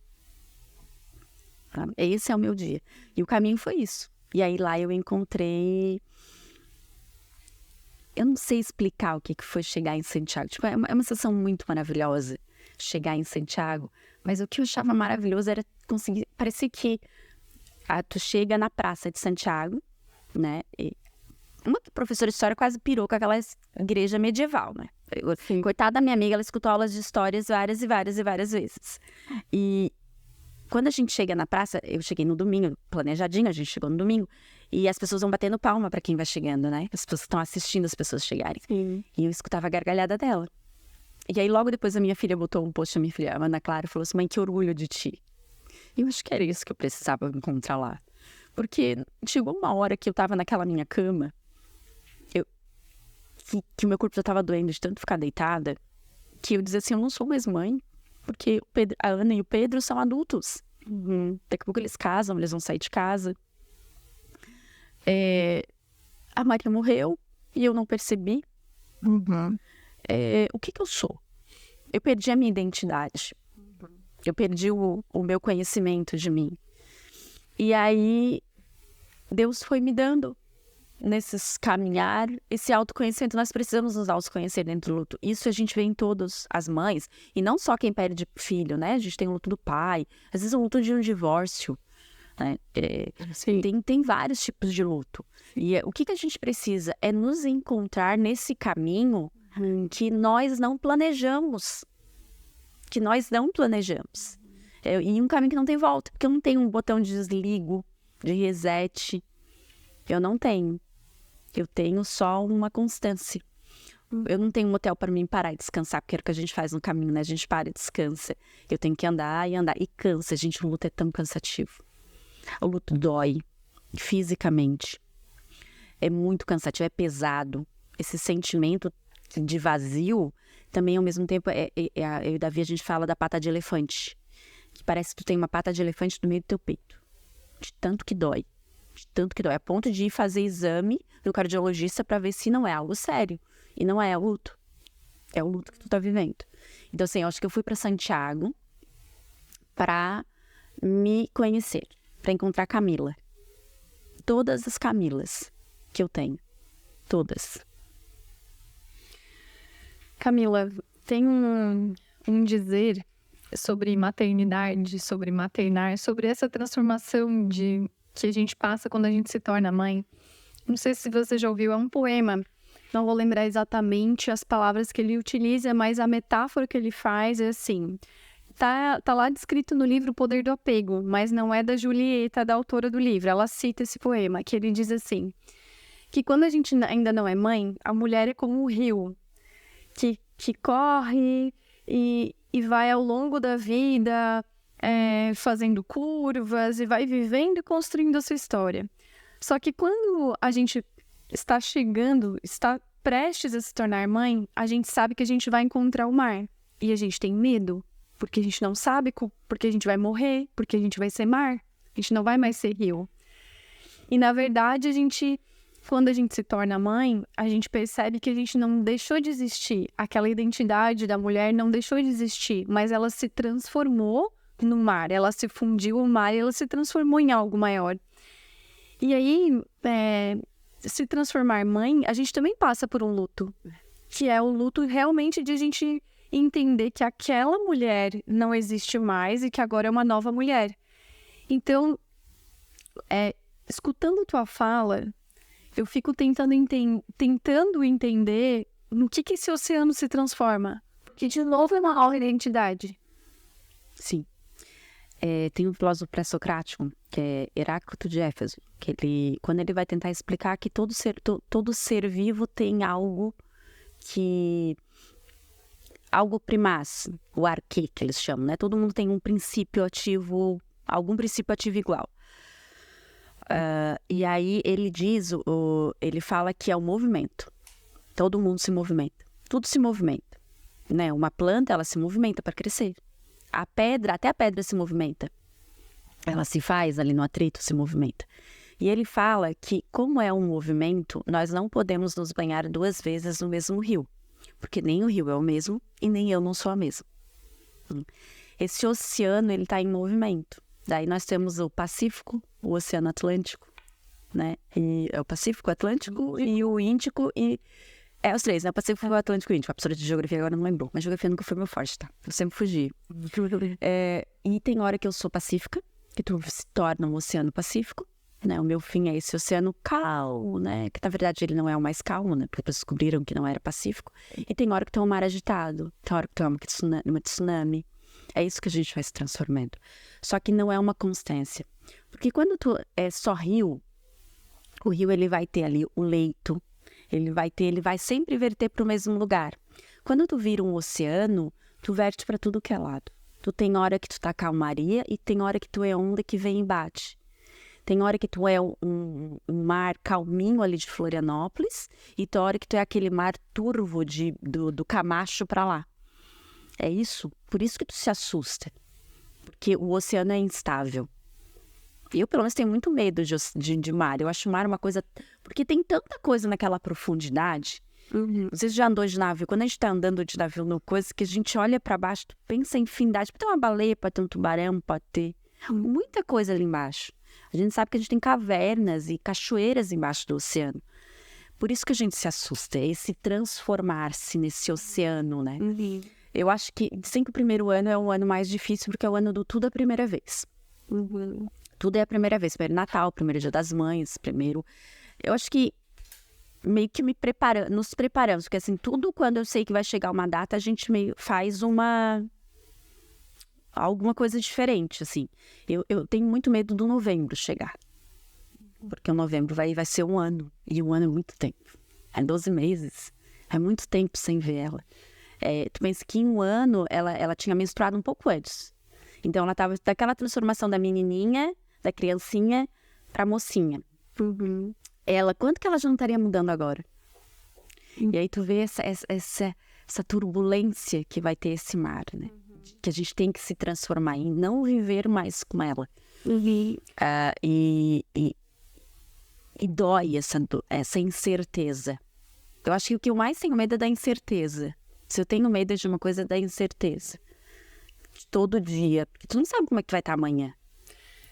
Esse é o meu dia. E o caminho foi isso. E aí lá eu encontrei... Eu não sei explicar o que foi chegar em Santiago. Tipo, é uma sensação muito maravilhosa chegar em Santiago. Mas o que eu achava maravilhoso era conseguir... Parecia que tu chega na praça de Santiago, né? E uma professora de história quase pirou com aquela igreja medieval, né? Sim. Coitada da minha amiga, ela escutou aulas de histórias várias vezes. E quando a gente chega na praça, eu cheguei no domingo, planejadinho, a gente chegou no domingo, e as pessoas vão batendo palma pra quem vai chegando, né? As pessoas estão assistindo as pessoas chegarem. Sim. E eu escutava a gargalhada dela. E aí logo depois a minha filha botou um post, a minha filha, a Ana Clara, falou assim: mãe, que orgulho de ti. E eu acho que era isso que eu precisava encontrar lá. Porque chegou uma hora que eu tava naquela minha cama, que o meu corpo já tava doendo de tanto ficar deitada, que eu dizia assim, eu não sou mais mãe, porque a Ana e o Pedro são adultos. Daqui a pouco eles casam, eles vão sair de casa. A Maria morreu e eu não percebi. Uhum. O que eu sou? Eu perdi a minha identidade. Eu perdi o meu conhecimento de mim. E aí, Deus foi me dando, nesses caminhar, esse autoconhecimento. Nós precisamos nos autoconhecer dentro do luto. Isso a gente vê em todas as mães. E não só quem perde filho, né? A gente tem o luto do pai. Às vezes o luto de um divórcio. Né? Tem vários tipos de luto. E o que a gente precisa é nos encontrar nesse caminho que nós não planejamos. Que nós não planejamos. E um caminho que não tem volta, porque eu não tenho um botão de desligo, de reset. Eu não tenho. Eu tenho só uma constância. Eu não tenho um motel para mim parar e descansar, porque é o que a gente faz no caminho, né? A gente para e descansa. Eu tenho que andar e andar. E cansa, gente, o luto é tão cansativo. O luto dói fisicamente. É muito cansativo, é pesado. Esse sentimento de vazio, também ao mesmo tempo, eu e Davi, a gente fala da pata de elefante. Que parece que tu tem uma pata de elefante no meio do teu peito. De tanto que dói. De tanto que dói. A ponto de ir fazer exame no cardiologista para ver se não é algo sério. E não é luto. É o luto que tu tá vivendo. Então, assim, eu acho que eu fui para Santiago para me conhecer. Para encontrar Camila. Todas as Camilas que eu tenho. Todas. Camila, tem um dizer sobre maternidade, sobre maternar, sobre essa transformação que a gente passa quando a gente se torna mãe. Não sei se você já ouviu, é um poema. Não vou lembrar exatamente as palavras que ele utiliza, mas a metáfora que ele faz é assim. Tá lá descrito no livro O Poder do Apego, mas não é da Julieta, da autora do livro. Ela cita esse poema, que ele diz assim, que quando a gente ainda não é mãe, a mulher é como um rio, que corre e vai ao longo da vida fazendo curvas e vai vivendo e construindo a sua história. Só que quando a gente está prestes a se tornar mãe, a gente sabe que a gente vai encontrar o mar. E a gente tem medo, porque a gente não sabe, porque a gente vai morrer, porque a gente vai ser mar. A gente não vai mais ser rio. E, na verdade, quando a gente se torna mãe, a gente percebe que a gente não deixou de existir. Aquela identidade da mulher não deixou de existir, mas ela se transformou no mar. Ela se fundiu ao mar e ela se transformou em algo maior. E aí, se transformar mãe, a gente também passa por um luto, que é o luto realmente de a gente entender que aquela mulher não existe mais e que agora é uma nova mulher. Então, escutando tua fala, eu fico tentando entender no que esse oceano se transforma. Porque, de novo, é uma nova identidade. Sim. Tem um filósofo pré-socrático, que é Heráclito de Éfeso, que quando ele vai tentar explicar que todo ser vivo tem algo primaz, o arquê, que eles chamam, né? Todo mundo tem um princípio ativo, algum princípio ativo igual. E aí ele fala que é o movimento. Todo mundo se movimenta. Tudo se movimenta, né? Uma planta, ela se movimenta para crescer. Até a pedra se movimenta. Ela se faz ali no atrito, se movimenta. E ele fala que, como é um movimento, nós não podemos nos banhar 2 vezes no mesmo rio. Porque nem o rio é o mesmo e nem eu não sou a mesma. Esse oceano, ele está em movimento. Daí nós temos o Pacífico, o Oceano Atlântico, né? E é o Pacífico, o Atlântico e o Índico e... os 3, né? O Pacífico, o Atlântico e o Índico. A professora de geografia agora não lembrou, mas geografia nunca foi meu forte, tá? Eu sempre fugi. E tem hora que eu sou pacífica, que tu se torna um Oceano Pacífico, né? O meu fim é esse oceano calmo, né? Que na verdade ele não é o mais calmo, né? Porque depois descobriram que não era pacífico. E tem hora que tu é um mar agitado, tem hora que tu é uma tsunami. É isso que a gente vai se transformando. Só que não é uma constância. Porque quando tu é só rio, o rio ele vai ter ali o leito, ele vai sempre verter para o mesmo lugar. Quando tu vira um oceano, tu verte para tudo que é lado. Tu tem hora que tu tá calmaria e tem hora que tu é onda que vem e bate. Tem hora que tu é um mar calminho ali de Florianópolis e tem hora que tu é aquele mar turvo do Camacho para lá. É isso? Por isso que tu se assusta. Porque o oceano é instável. Eu, pelo menos, tenho muito medo de mar. Eu acho o mar uma coisa... Porque tem tanta coisa naquela profundidade. Não sei se já andou de navio. Quando a gente tá andando de navio, coisa que a gente olha para baixo, tu pensa em infinidade. Pode ter uma baleia, pode ter um tubarão, pode ter muita coisa ali embaixo. A gente sabe que a gente tem cavernas e cachoeiras embaixo do oceano. Por isso que a gente se assusta. É esse transformar-se nesse oceano, né? Eu acho que, sim, que o primeiro ano é o ano mais difícil, porque é o ano do tudo a primeira vez. Tudo é a primeira vez. Primeiro Natal, primeiro Dia das Mães, primeiro... Eu acho que meio que nos preparamos, porque assim, tudo quando eu sei que vai chegar uma data, a gente meio faz alguma coisa diferente, assim. Eu tenho muito medo do novembro chegar. Porque o novembro vai ser um ano, e um ano é muito tempo. É 12 meses. É muito tempo sem ver ela. Tu pensa que em um ano ela tinha menstruado um pouco antes. Então ela estava daquela transformação da menininha, da criancinha, pra mocinha. Quanto que ela já não estaria mudando agora? E aí tu vê essa turbulência que vai ter esse mar, né? Que a gente tem que se transformar em não viver mais com ela. E dói essa incerteza. Eu acho que o que eu mais tenho medo é da incerteza. Se eu tenho medo de uma coisa, é da incerteza. De todo dia. Porque tu não sabe como é que vai estar amanhã.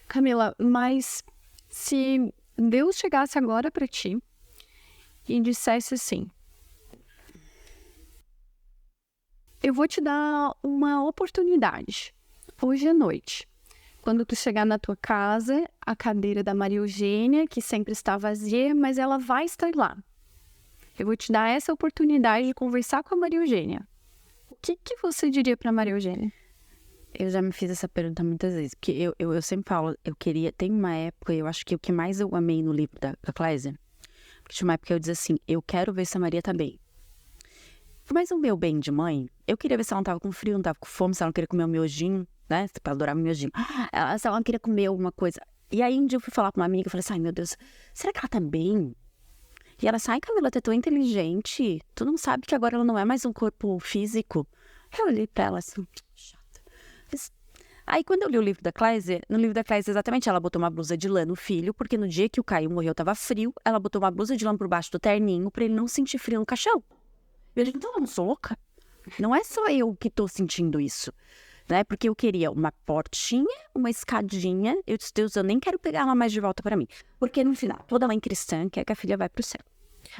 Camila, mas se Deus chegasse agora pra ti e dissesse assim: Eu vou te dar uma oportunidade. Hoje à noite, quando tu chegar na tua casa, a cadeira da Maria Eugênia, que sempre está vazia, mas ela vai estar lá. Eu vou te dar essa oportunidade de conversar com a Maria Eugênia. O que você diria para a Maria Eugênia? Eu já me fiz essa pergunta muitas vezes, porque eu sempre falo, tem uma época, eu acho que o que mais eu amei no livro da Clésia, porque tinha uma época que eu dizia assim, eu quero ver se a Maria tá bem. Mas o meu bem de mãe, eu queria ver se ela não tava com frio, não tava com fome, se ela não queria comer um miojinho, né? Ela adorava miojinho. Se ela não queria comer alguma coisa. E aí um dia eu fui falar com uma amiga, eu falei assim, ai meu Deus, será que ela tá bem? E ela disse, ai Camila, tu é tão inteligente, tu não sabe que agora ela não é mais um corpo físico? Eu olhei pra ela assim, chata. Aí quando eu li o livro da Clésia, no livro da Clésia exatamente, ela botou uma blusa de lã no filho, porque no dia que o Caio morreu tava frio, ela botou uma blusa de lã por baixo do terninho pra ele não sentir frio no caixão. Eu digo, então eu não sou louca? Não é só eu que tô sentindo isso, né? Porque eu queria uma portinha, uma escadinha, eu disse, Deus, eu nem quero pegar ela mais de volta pra mim. Porque no final, toda mãe cristã quer que a filha vá pro céu.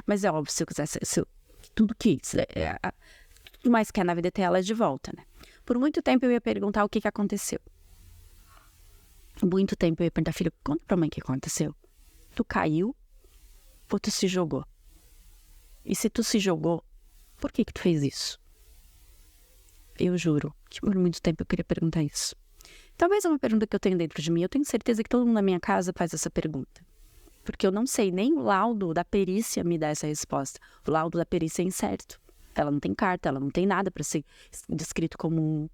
Mas é óbvio, se eu quisesse, tudo mais quer na vida é ter ela de volta, né? Por muito tempo eu ia perguntar o que aconteceu. Muito tempo eu ia perguntar, filho, conta pra mãe o que aconteceu. Tu caiu ou tu se jogou? E se tu se jogou, por que tu fez isso? Eu juro que por muito tempo eu queria perguntar isso. Talvez é uma pergunta que eu tenho dentro de mim. Eu tenho certeza que todo mundo na minha casa faz essa pergunta. Porque eu não sei, nem o laudo da perícia me dá essa resposta. O laudo da perícia é incerto. Ela não tem carta, ela não tem nada para ser descrito como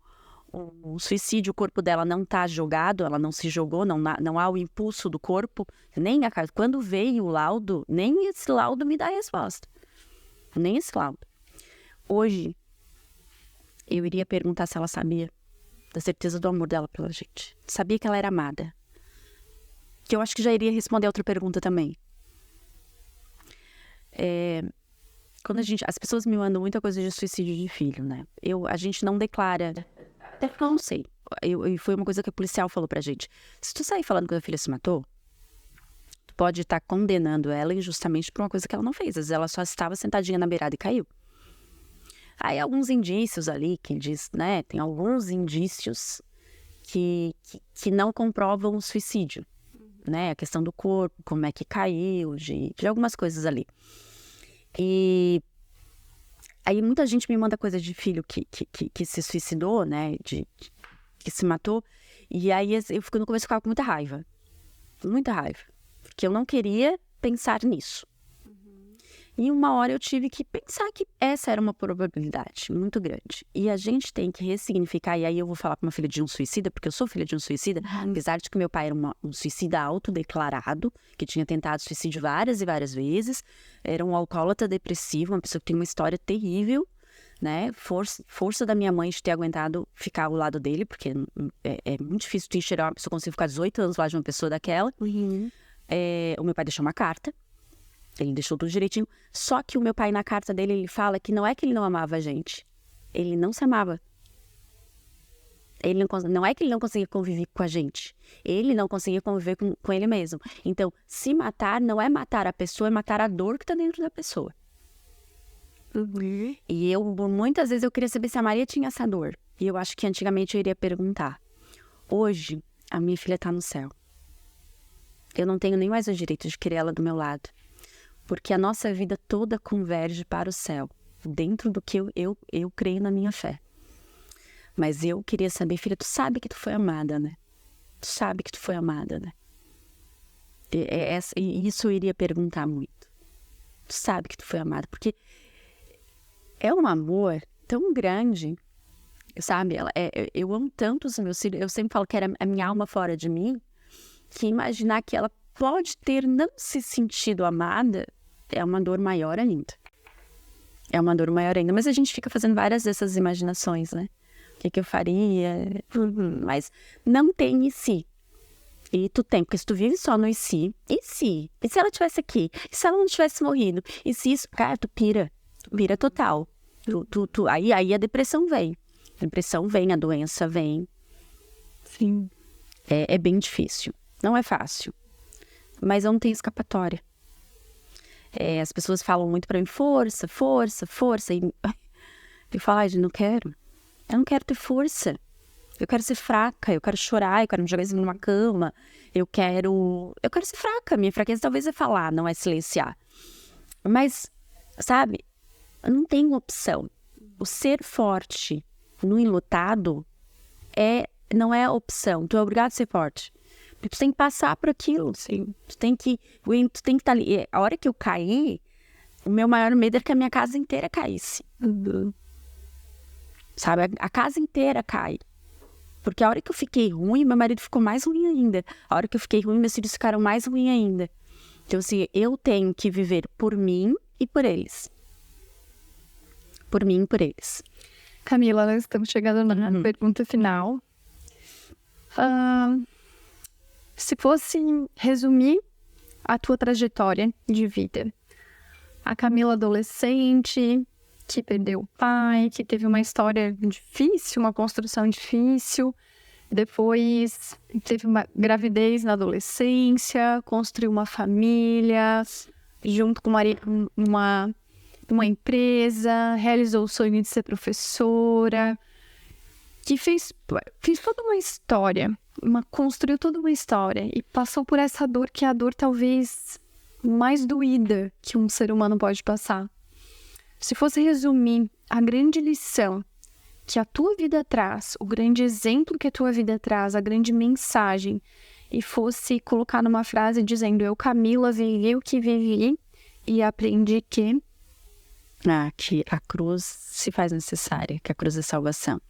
um suicídio. O corpo dela não está jogado, ela não se jogou, não há o impulso do corpo. Nem a carta. Quando veio o laudo, nem esse laudo me dá a resposta. Nem esse laudo. Hoje, eu iria perguntar se ela sabia da certeza do amor dela pela gente. Sabia que ela era amada. Que eu acho que já iria responder a outra pergunta também. Quando as pessoas me mandam muita coisa de suicídio de filho, né? A gente não declara, até porque eu não sei. E foi uma coisa que o policial falou pra gente. Se tu sair falando que a filha se matou, tu pode estar condenando ela injustamente por uma coisa que ela não fez. Às vezes ela só estava sentadinha na beirada e caiu. Aí alguns indícios ali, que diz, né? Tem alguns indícios que não comprovam o suicídio, né? A questão do corpo, como é que caiu, de algumas coisas ali. E aí muita gente me manda coisa de filho que se suicidou, né? Que se matou. E aí eu no começo ficava com muita raiva. Muita raiva. Porque eu não queria pensar nisso. E uma hora eu tive que pensar que essa era uma probabilidade muito grande. E a gente tem que ressignificar, e aí eu vou falar para uma filha de um suicida, porque eu sou filha de um suicida, apesar de que meu pai era um suicida autodeclarado, que tinha tentado suicídio várias e várias vezes, era um alcoólatra depressivo, uma pessoa que tem uma história terrível, né? Força da minha mãe de ter aguentado ficar ao lado dele, porque é muito difícil tu enxergar uma pessoa conseguir ficar 18 anos lá de uma pessoa daquela. O meu pai deixou uma carta. Ele deixou tudo direitinho. Só que o meu pai, na carta dele, ele fala que não é que ele não amava a gente. Ele não se amava. Não é que ele não conseguia conviver com a gente. Ele não conseguia conviver com ele mesmo. Então, se matar não é matar a pessoa, é matar a dor que está dentro da pessoa. E muitas vezes eu queria saber se a Maria tinha essa dor. E eu acho que antigamente eu iria perguntar. Hoje, a minha filha está no céu. Eu não tenho nem mais o direito de querer ela do meu lado. Porque a nossa vida toda converge para o céu, dentro do que eu creio na minha fé. Mas eu queria saber, filha, tu sabe que tu foi amada, né? Tu sabe que tu foi amada, né? E isso eu iria perguntar muito. Tu sabe que tu foi amada, porque é um amor tão grande, sabe? Eu amo tanto os meus filhos, eu sempre falo que era a minha alma fora de mim, que imaginar que ela pode ter não se sentido amada é uma dor maior ainda. É uma dor maior ainda. Mas a gente fica fazendo várias dessas imaginações, né? O que eu faria? Mas não tem e se. E tu tem, porque se tu vive só no e se? E se? E se ela estivesse aqui? E se ela não tivesse morrido? E se isso? Cara, tu pira. Tu pira total. Aí a depressão vem. A depressão vem, a doença vem. Sim. É bem difícil. Não é fácil. Mas não tem escapatória. As pessoas falam muito pra mim, força. E Eu falo, ai, não quero. Eu não quero ter força. Eu quero ser fraca, eu quero chorar, eu quero me jogar em cima de uma cama. Eu quero ser fraca. Minha fraqueza talvez é falar, não é silenciar. Mas, sabe, não tem opção. O ser forte no enlutado não é opção. Tu é obrigado a ser forte. Tu tem que passar por aquilo. Sim. Tu tem que estar ali. A hora que eu caí, o meu maior medo era que a minha casa inteira caísse. Sabe, a casa inteira cai. Porque a hora que eu fiquei ruim, meu marido ficou mais ruim ainda. A hora que eu fiquei ruim, meus filhos ficaram mais ruins ainda. Então, assim, eu tenho que viver por mim e por eles. Por mim e por eles. Camila, nós estamos chegando na pergunta final. Se fosse resumir a tua trajetória de vida, a Camila adolescente, que perdeu o pai, que teve uma história difícil, uma construção difícil, depois teve uma gravidez na adolescência, construiu uma família, junto com o marido, uma empresa, realizou o sonho de ser professora, que fez toda uma história, construiu toda uma história e passou por essa dor, que é a dor talvez mais doída que um ser humano pode passar. Se fosse resumir a grande lição que a tua vida traz, o grande exemplo que a tua vida traz, a grande mensagem, e fosse colocar numa frase dizendo: eu, Camila, vivi o que vivi e aprendi que a cruz se faz necessária, que a cruz é salvação.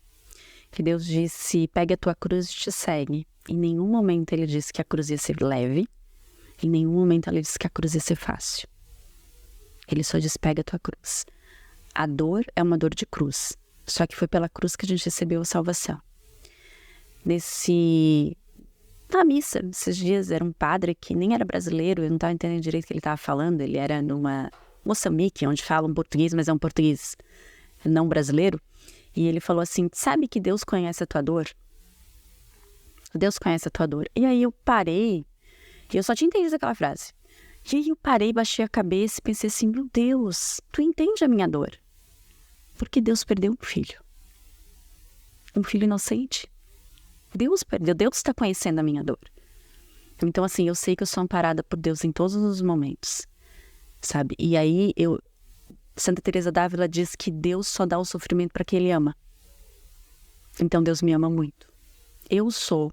Que Deus disse: pegue a tua cruz e te segue. Em nenhum momento ele disse que a cruz ia ser leve, em nenhum momento ele disse que a cruz ia ser fácil. Ele só disse: pega a tua cruz. A dor é uma dor de cruz, só que foi pela cruz que a gente recebeu a salvação. Na missa, esses dias, era um padre que nem era brasileiro, eu não estava entendendo direito o que ele estava falando, ele era numa Moçambique, onde falam português, mas é um português não brasileiro, e ele falou assim: sabe que Deus conhece a tua dor? Deus conhece a tua dor. E aí eu parei, e eu só tinha entendido aquela frase. E aí eu parei, baixei a cabeça e pensei assim: meu Deus, tu entende a minha dor? Porque Deus perdeu um filho inocente. Deus perdeu, Deus está conhecendo a minha dor. Então, assim, eu sei que eu sou amparada por Deus em todos os momentos, sabe? E aí, Santa Teresa d'Ávila diz que Deus só dá o sofrimento para quem Ele ama. Então, Deus me ama muito. Eu sou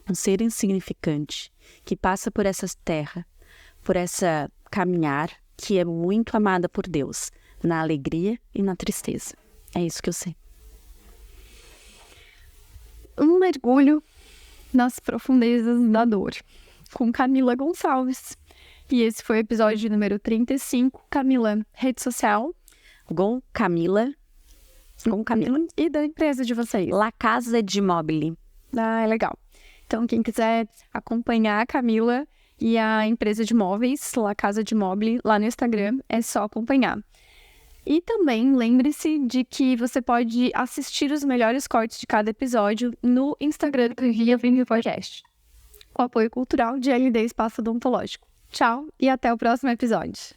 um ser insignificante que passa por essa terra, por essa caminhar, que é muito amada por Deus, na alegria e na tristeza. É isso que eu sei. Um mergulho nas profundezas da dor, com Camila Gonçalves. E esse foi o episódio número 35. Camila, rede social? Camila. E da empresa de vocês? La Casa de Mobile. É legal. Então, quem quiser acompanhar a Camila e a empresa de móveis, La Casa de Mobile, lá no Instagram, é só acompanhar. E também lembre-se de que você pode assistir os melhores cortes de cada episódio no Instagram do Vivia Podcast, com apoio cultural de LD Espaço Odontológico. Tchau e até o próximo episódio.